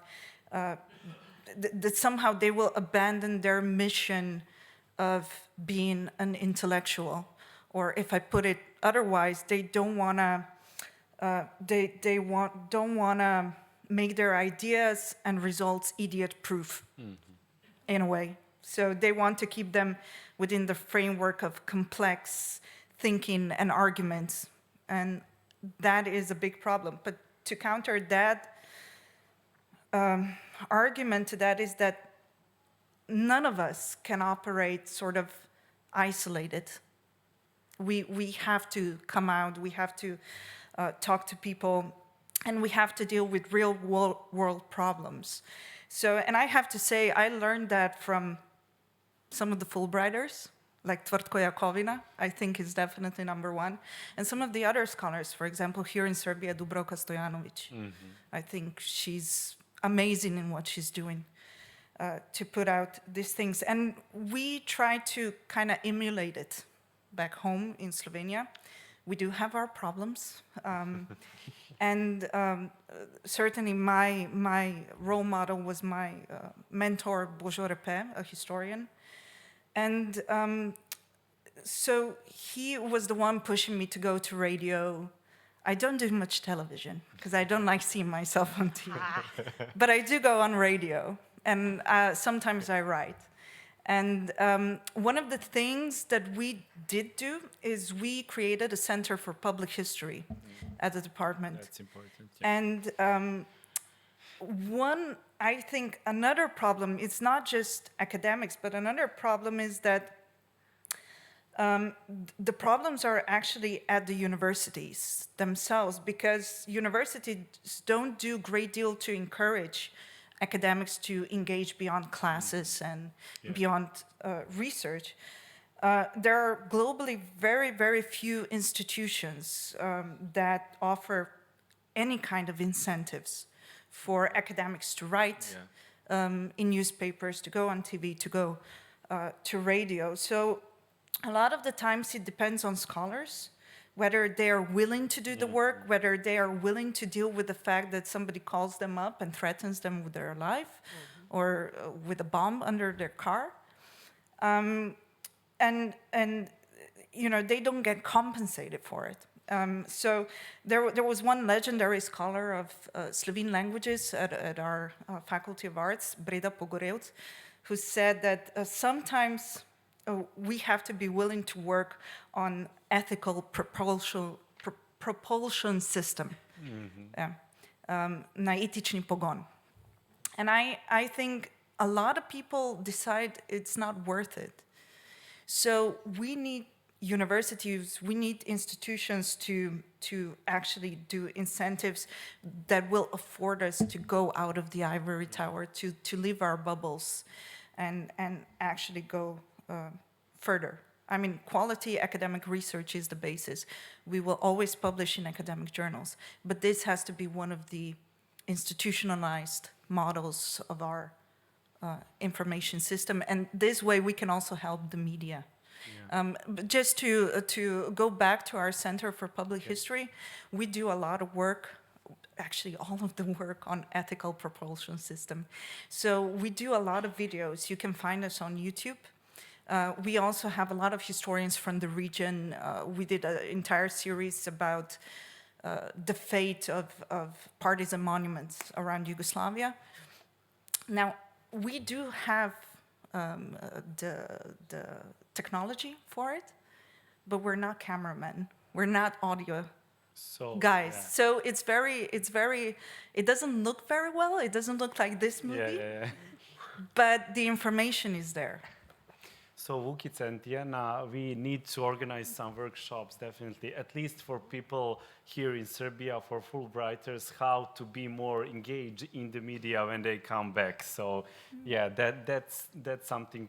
that somehow they will abandon their mission of being an intellectual, or if I put it otherwise, they don't wanna, don't wanna make their ideas and results idiot-proof. In a way. So they want to keep them within the framework of complex thinking and arguments. And that is a big problem. But to counter that argument to that is that none of us can operate sort of isolated. We have to come out, we have to talk to people, and we have to deal with real world problems. So, and I have to say, I learned that from some of the Fulbrighters, like Tvrtko Jakovina, I think is definitely number one. And some of the other scholars, for example, here in Serbia, Dubravka Stojanovic. I think she's amazing in what she's doing to put out these things. And we try to kind of emulate it back home in Slovenia. We do have our problems. And certainly my role model was my mentor, Božo Repe, a historian. And so he was the one pushing me to go to radio. I don't do much television because I don't like seeing myself on TV. But I do go on radio, and sometimes I write. And one of the things that we did do is we created a Center for Public History at the department. That's important. Yeah. And I think another problem, it's not just academics, but another problem is that the problems are actually at the universities themselves, because universities don't do a great deal to encourage academics to engage beyond classes and beyond research. There are globally very, very few institutions that offer any kind of incentives for academics to write in newspapers, to go on TV, to go to radio. So a lot of the times it depends on scholars, whether they are willing to do the work, whether they are willing to deal with the fact that somebody calls them up and threatens them with their life or with a bomb under their car. And you know, they don't get compensated for it. So there was one legendary scholar of Slovene languages at our Faculty of Arts, Breda Pogorelc, who said that sometimes we have to be willing to work on ethical propulsion system, na etični pogon. And I think a lot of people decide it's not worth it. So we need universities, we need institutions to actually do incentives that will afford us to go out of the ivory tower, to leave our bubbles and actually go further. I mean, quality academic research is the basis. We will always publish in academic journals, but this has to be one of the institutionalized models of our information system, and this way we can also help the media. But just to go back to our Center for Public History, we do a lot of work, actually all of the work on ethical propulsion system. So we do a lot of videos. You can find us on YouTube. We also have a lot of historians from the region. We did an entire series about the fate of partisan monuments around Yugoslavia. Now, we do have the technology for it, but we're not cameramen. We're not audio guys. Yeah. So it doesn't look very well. It doesn't look like this movie, but the information is there. So Vukica and Tijana, we need to organize some workshops, definitely, at least for people here in Serbia, for Fulbrighters, how to be more engaged in the media when they come back. So yeah, that's something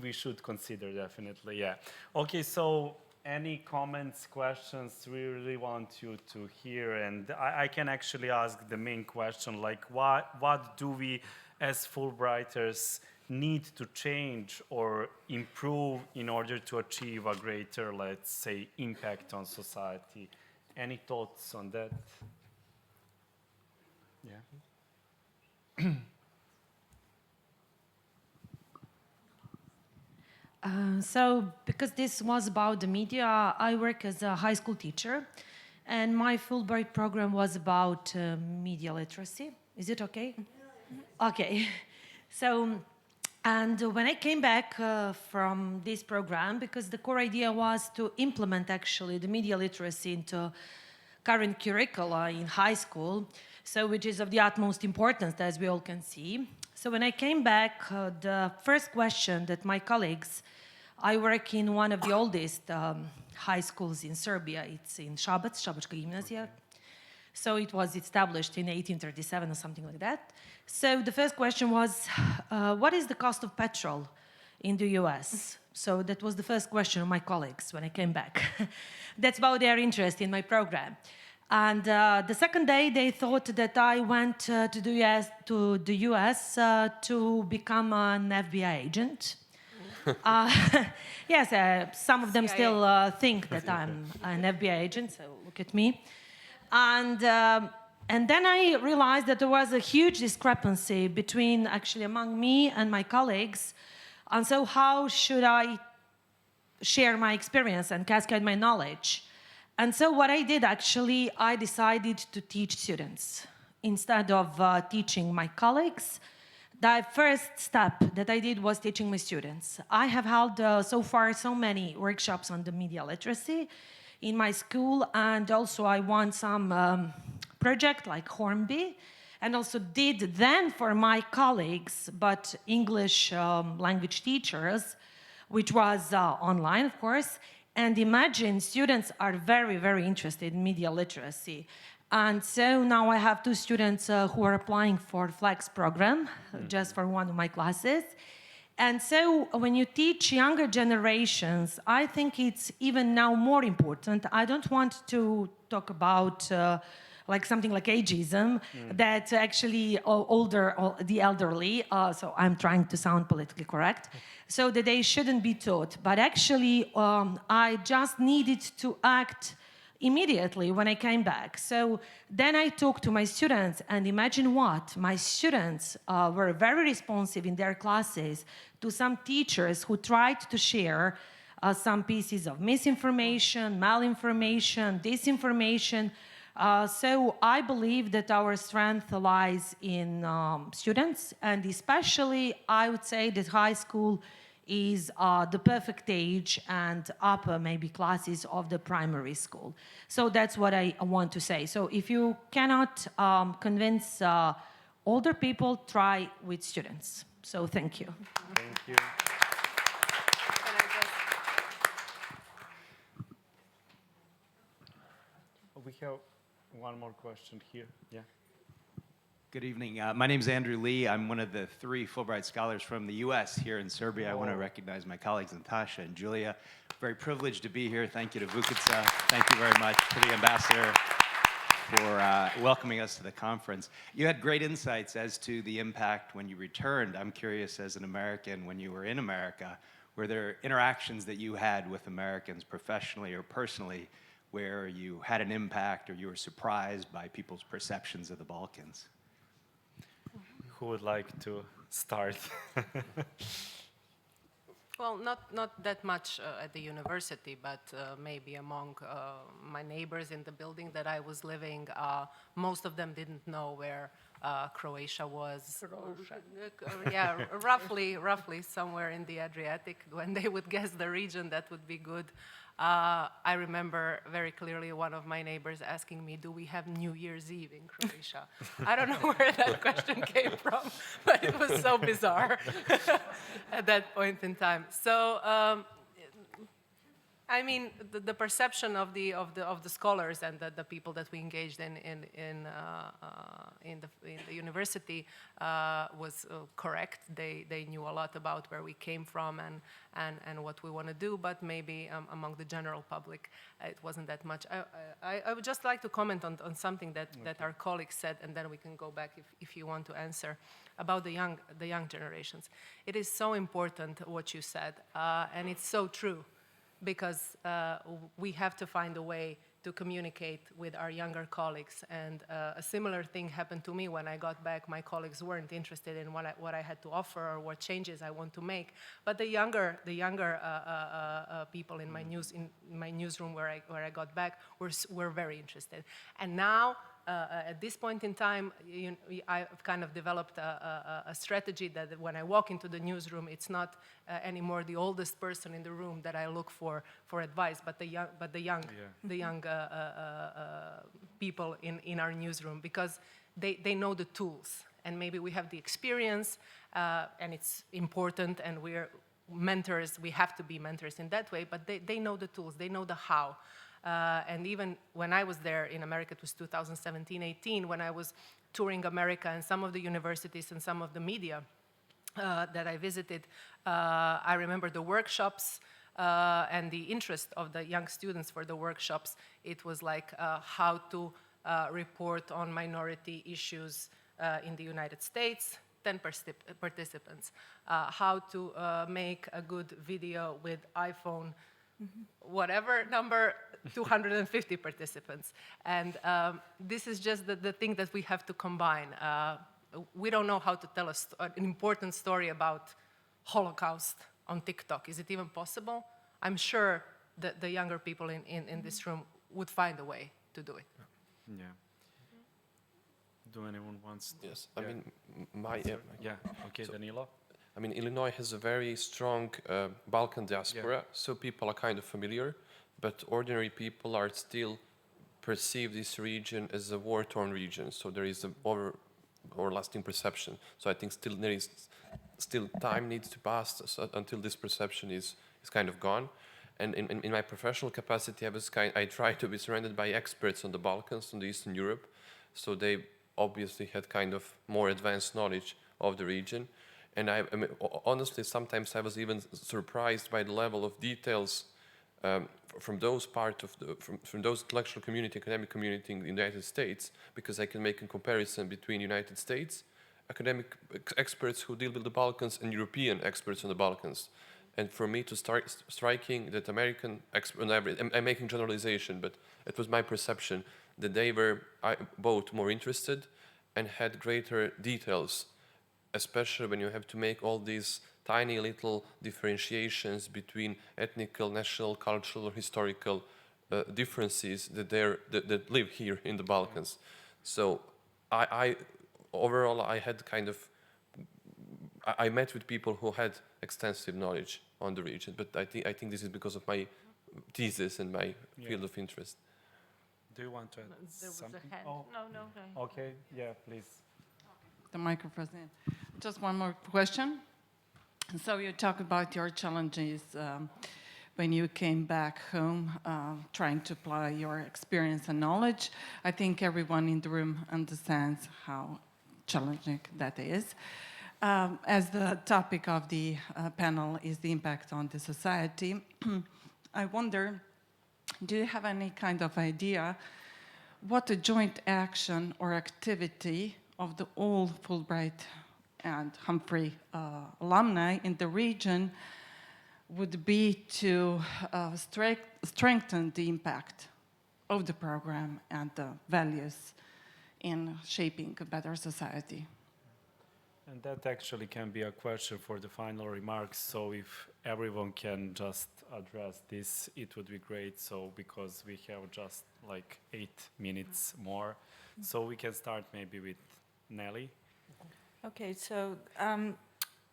we should consider, definitely, yeah. Okay, so any comments, questions, we really want you to hear, and I can actually ask the main question, like what do we as Fulbrighters need to change or improve in order to achieve a greater, let's say, impact on society? Any thoughts on that? Yeah. So, because this was about the media, I work as a high school teacher, and my Fulbright program was about media literacy. Is it okay? Okay. So, and when I came back from this program, because the core idea was to implement actually the media literacy into current curricula in high school, so which is of the utmost importance, as we all can see. So when I came back, the first question that my colleagues, I work in one of the oldest high schools in Serbia. It's in Šabac, Šabačka gimnazija. So it was established in 1837 or something like that. So the first question was, what is the cost of petrol in the US? So that was the first question of my colleagues when I came back. That's about their interest in my program. And the second day, they thought that I went to the US to become an FBI agent. Yes, some of them still think that I'm an FBI agent, so look at me. And then I realized that there was a huge discrepancy between, actually, among me and my colleagues. And so how should I share my experience and cascade my knowledge? And so what I did, actually, I decided to teach students instead of teaching my colleagues. The first step that I did was teaching my students. I have held so far so many workshops on the media literacy in my school, and also I won some project like Hornby, and also did then for my colleagues, but English language teachers, which was online, of course. And imagine students are very, very interested in media literacy. And so now I have 2 students who are applying for Flex program, just for one of my classes. And so when you teach younger generations, I think it's even now more important. I don't want to talk about like something like ageism, that actually the elderly, so I'm trying to sound politically correct, so that they shouldn't be taught. But actually, I just needed to act immediately when I came back. So then I talked to my students, and imagine what? My students were very responsive in their classes to some teachers who tried to share some pieces of misinformation, malinformation, disinformation. So I believe that our strength lies in students, and especially I would say that high school is the perfect age, and upper maybe classes of the primary school. So that's what I want to say. So if you cannot convince older people, try with students. So thank you. Thank you. We have one more question here. Yeah. Good evening. My name is Andrew Lee. I'm one of the 3 Fulbright scholars from the U.S. here in Serbia. I want to recognize my colleagues Natasha and Julia. Very privileged to be here. Thank you to Vukica. Thank you very much to the ambassador for welcoming us to the conference. You had great insights as to the impact when you returned. I'm curious, as an American, when you were in America, were there interactions that you had with Americans professionally or personally where you had an impact or you were surprised by people's perceptions of the Balkans? Who would like to start? Well, not that much at the university, but maybe among my neighbors in the building that I was living. Most of them didn't know where Croatia was. Yeah, roughly somewhere in the Adriatic. When they would guess the region, that would be good. I remember very clearly one of my neighbors asking me, do we have New Year's Eve in Croatia? I don't know where that question came from, but it was so bizarre at that point in time. So, I mean, the perception of the scholars and the people that we engaged in the university was correct. They knew a lot about where we came from and what we want to do, but maybe among the general public, it wasn't that much. I would just like to comment on something that our colleagues said, and then we can go back if you want to answer about the young generations. It is so important what you said, and it's so true. Because we have to find a way to communicate with our younger colleagues. And a similar thing happened to me when I got back. My colleagues weren't interested in what I had to offer or what changes I want to make. But the younger people in my newsroom where I got back were very interested. And now, at this point in time, I've kind of developed a strategy that when I walk into the newsroom, it's not anymore the oldest person in the room that I look for advice, but the young people in our newsroom, because they know the tools, and maybe we have the experience, and it's important, and we're mentors. We have to be mentors in that way, but they know the tools, they know the how. And even when I was there in America, it was 2017-18, when I was touring America and some of the universities and some of the media that I visited, I remember the workshops and the interest of the young students for the workshops. It was like how to report on minority issues in the United States, 10 participants. How to make a good video with iPhone, whatever number, 250 participants. And this is just the thing that we have to combine. We don't know how to tell an important story about Holocaust on TikTok. Is it even possible? I'm sure that the younger people in this room would find a way to do it. Yeah. Do anyone wants? Yes, Yeah. I mean, Yeah. Okay, So- Danilo. I mean, Illinois has a very strong Balkan diaspora, so people are kind of familiar, but ordinary people are still perceive this region as a war-torn region. So there is or lasting perception. So I think still there is still time needs to pass until this perception is kind of gone. And in my professional capacity, I try to be surrounded by experts on the Balkans, on the Eastern Europe. So they obviously had kind of more advanced knowledge of the region. And I mean, honestly, sometimes I was even surprised by the level of details from those from those intellectual community, academic community in the United States, because I can make a comparison between United States academic experts who deal with the Balkans and European experts on the Balkans. And for me to start striking that American I'm making generalization, but it was my perception that they were both more interested and had greater details, especially when you have to make all these tiny little differentiations between ethnical, national, cultural, or historical differences that live here in the Balkans. So overall, I had kind of, I met with people who had extensive knowledge on the region, but I think this is because of my thesis and my field of interest. Do you want to add There was something? a hand. Oh, No. okay, yeah, please. The microphone. Just one more question. So you talk about your challenges when you came back home, trying to apply your experience and knowledge. I think everyone in the room understands how challenging that is. As the topic of the panel is the impact on the society, I wonder, do you have any kind of idea what a joint action or activity of the all Fulbright and Humphrey alumni in the region would be to strengthen the impact of the program and the values in shaping a better society? And that actually can be a question for the final remarks. So if everyone can just address this, it would be great. So because we have just like 8 minutes more, so we can start maybe with Nelly. Okay, so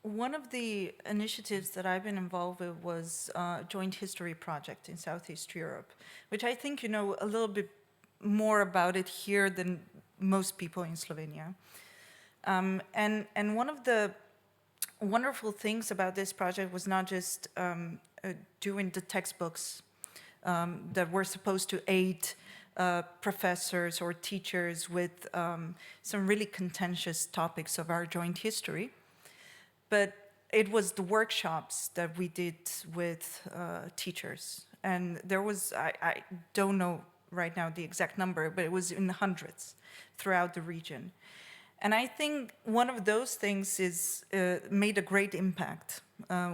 one of the initiatives that I've been involved with was a joint history project in Southeast Europe, which I think you know a little bit more about it here than most people in Slovenia. And one of the wonderful things about this project was not just doing the textbooks that were supposed to aid professors or teachers with some really contentious topics of our joint history, but it was the workshops that we did with teachers. And there was, I don't know right now the exact number, but it was in the hundreds throughout the region. And I think one of those things is made a great impact.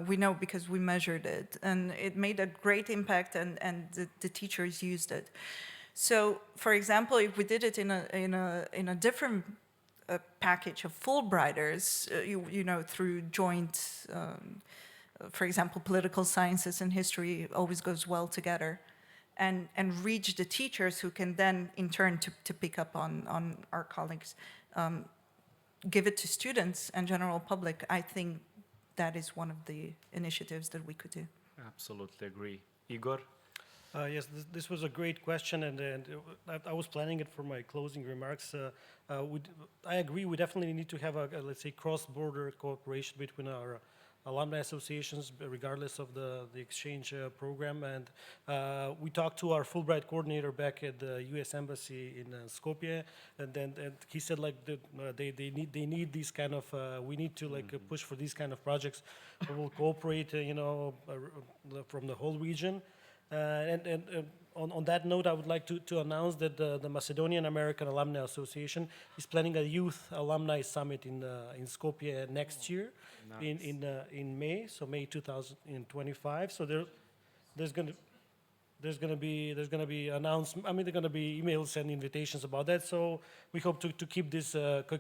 We know because we measured it, and it made a great impact, and the teachers used it. So, for example, if we did it in a different package of Fulbrighters, you know, through joint, for example, political sciences and history always goes well together, and reach the teachers who can then, in turn, to pick up on our colleagues, give it to students and general public. I think that is one of the initiatives that we could do. Absolutely agree. Igor? Yes, this was a great question, and I was planning it for my closing remarks. I agree, we definitely need to have a let's say, cross-border cooperation between our alumni associations, regardless of the exchange program. And we talked to our Fulbright coordinator back at the U.S. Embassy in Skopje, and he said like they need these kind of we need to like push for these kind of projects. We will cooperate, you know, from the whole region. On that note, I would like to announce that the Macedonian American Alumni Association is planning a youth alumni summit in Skopje next year, nice. in May, so May 2025. So there's going to be announcements. I mean, there are going to be emails and invitations about that. So we hope to keep this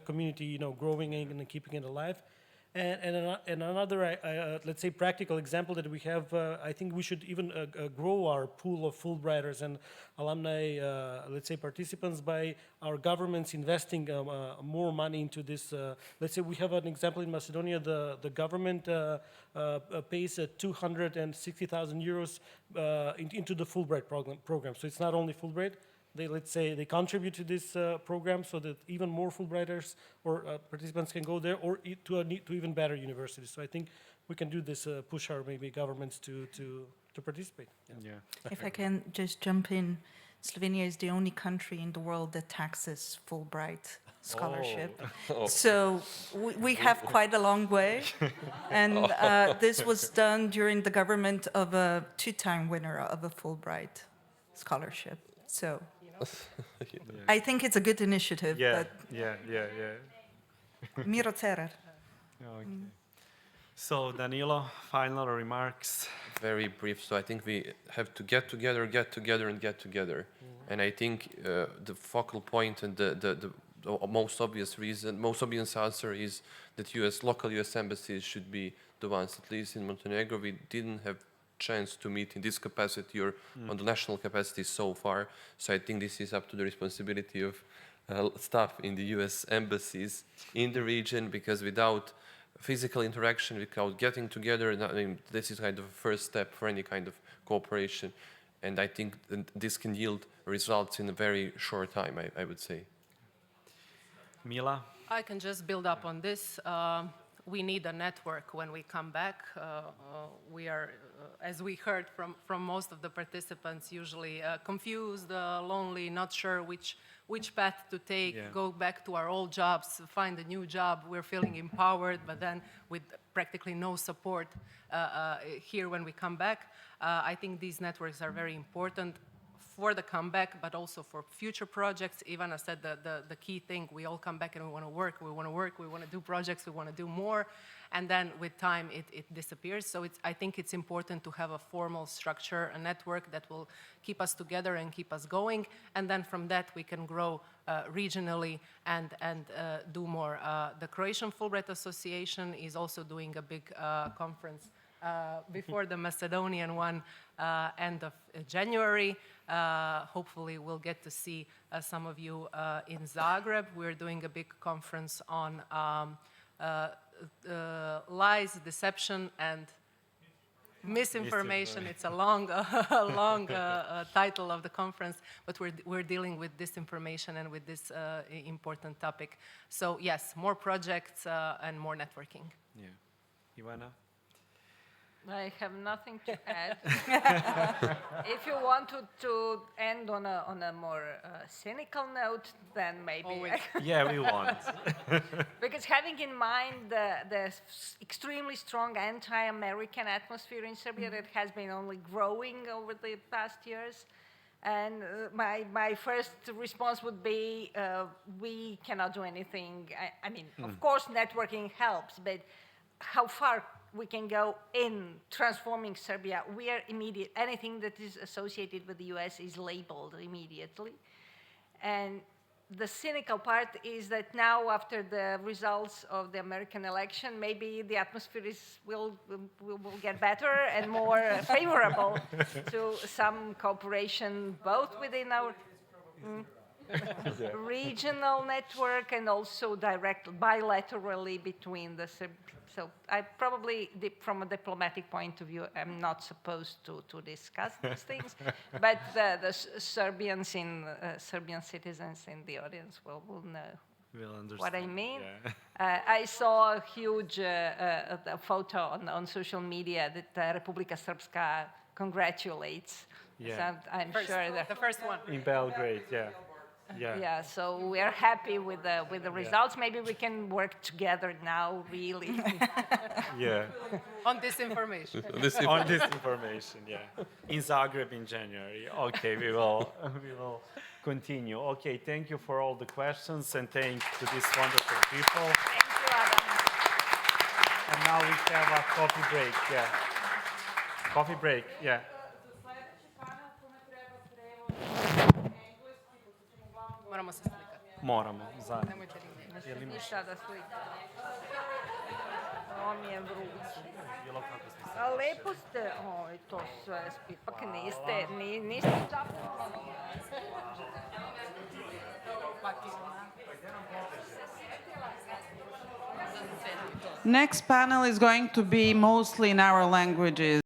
community, you know, growing and keeping it alive. And another, let's say, practical example that we have, I think we should even grow our pool of Fulbrighters and alumni, let's say, participants by our governments investing more money into this. Let's say we have an example in Macedonia. The government pays 260,000 euros into the Fulbright program. So it's not only Fulbright, they, let's say, they contribute to this program so that even more Fulbrighters or participants can go there, or to even better universities. So I think we can do this, push our maybe governments to participate. Yeah. If I can just jump in, Slovenia is the only country in the world that taxes Fulbright scholarship. So we have quite a long way. And this was done during the government of a two-time winner of a Fulbright scholarship. So I think it's a good initiative. Yeah, But yeah. Miro Cerar. Okay. So Danilo, final remarks. Very brief. So I think we have to get together. And I think the focal point and the most obvious reason, most obvious answer is that local US embassies should be the ones. At least in Montenegro, we didn't have chance to meet in this capacity or on the national capacity so far. So I think this is up to the responsibility of staff in the US embassies in the region, because without physical interaction, without getting together, I mean, this is kind of a first step for any kind of cooperation. And I think this can yield results in a very short time, I would say. Mila? I can just build up on this. We need a network when we come back. We are, as we heard from most of the participants, usually confused, lonely, not sure which path to take, go back to our old jobs, find a new job. We're feeling empowered, but then with practically no support here when we come back. I think these networks are very important for the comeback, but also for future projects. Ivana said the key thing, we all come back and we want to work, we want to do projects, we want to do more, and then with time it disappears. So I think it's important to have a formal structure, a network that will keep us together and keep us going, and then from that we can grow regionally and do more. The Croatian Fulbright Association is also doing a big conference before the Macedonian one, end of January. Hopefully we'll get to see some of you in Zagreb. We're doing a big conference on lies, deception, and misinformation. It's a long title of the conference, but we're dealing with disinformation and with this important topic. So yes, more projects and more networking. Yeah. Ivana? I have nothing to add. If you want to end on a more cynical note, then maybe. Yeah, we want. Because having in mind the extremely strong anti-American atmosphere in Serbia that has been only growing over the past years, and my first response would be, we cannot do anything. I mean, of course, networking helps, but how far we can go in transforming Serbia? We are immediate. Anything that is associated with the US is labeled immediately. And the cynical part is that now, after the results of the American election, maybe the atmosphere will get better and more favorable to some cooperation, both within our regional network and also bilaterally between the So I probably, from a diplomatic point of view, am not supposed to discuss these things, but the Serbian citizens in the audience will know what I mean. Yeah. I saw a huge photo on social media that Republika Srpska congratulates. Yeah. So I'm sure that the first one in Belgrade. Yeah. Yeah. Yeah, so we are happy with the results. Maybe we can work together now, really. Yeah. On disinformation. On disinformation, yeah. In Zagreb in January. Okay, we will continue. Okay, thank you for all the questions and thanks to these wonderful people. Thank you, Adam. And now we have a coffee break. Yeah. Coffee break. Yeah. Moramo se slikati. Moramo, zajedno. Nemojte rimati. Ništa da slikam. Ovo mi je vruće. Bilo kako smo se. A lepo ste, to sve, ipak niste čapili. Next panel is going to be mostly in our languages.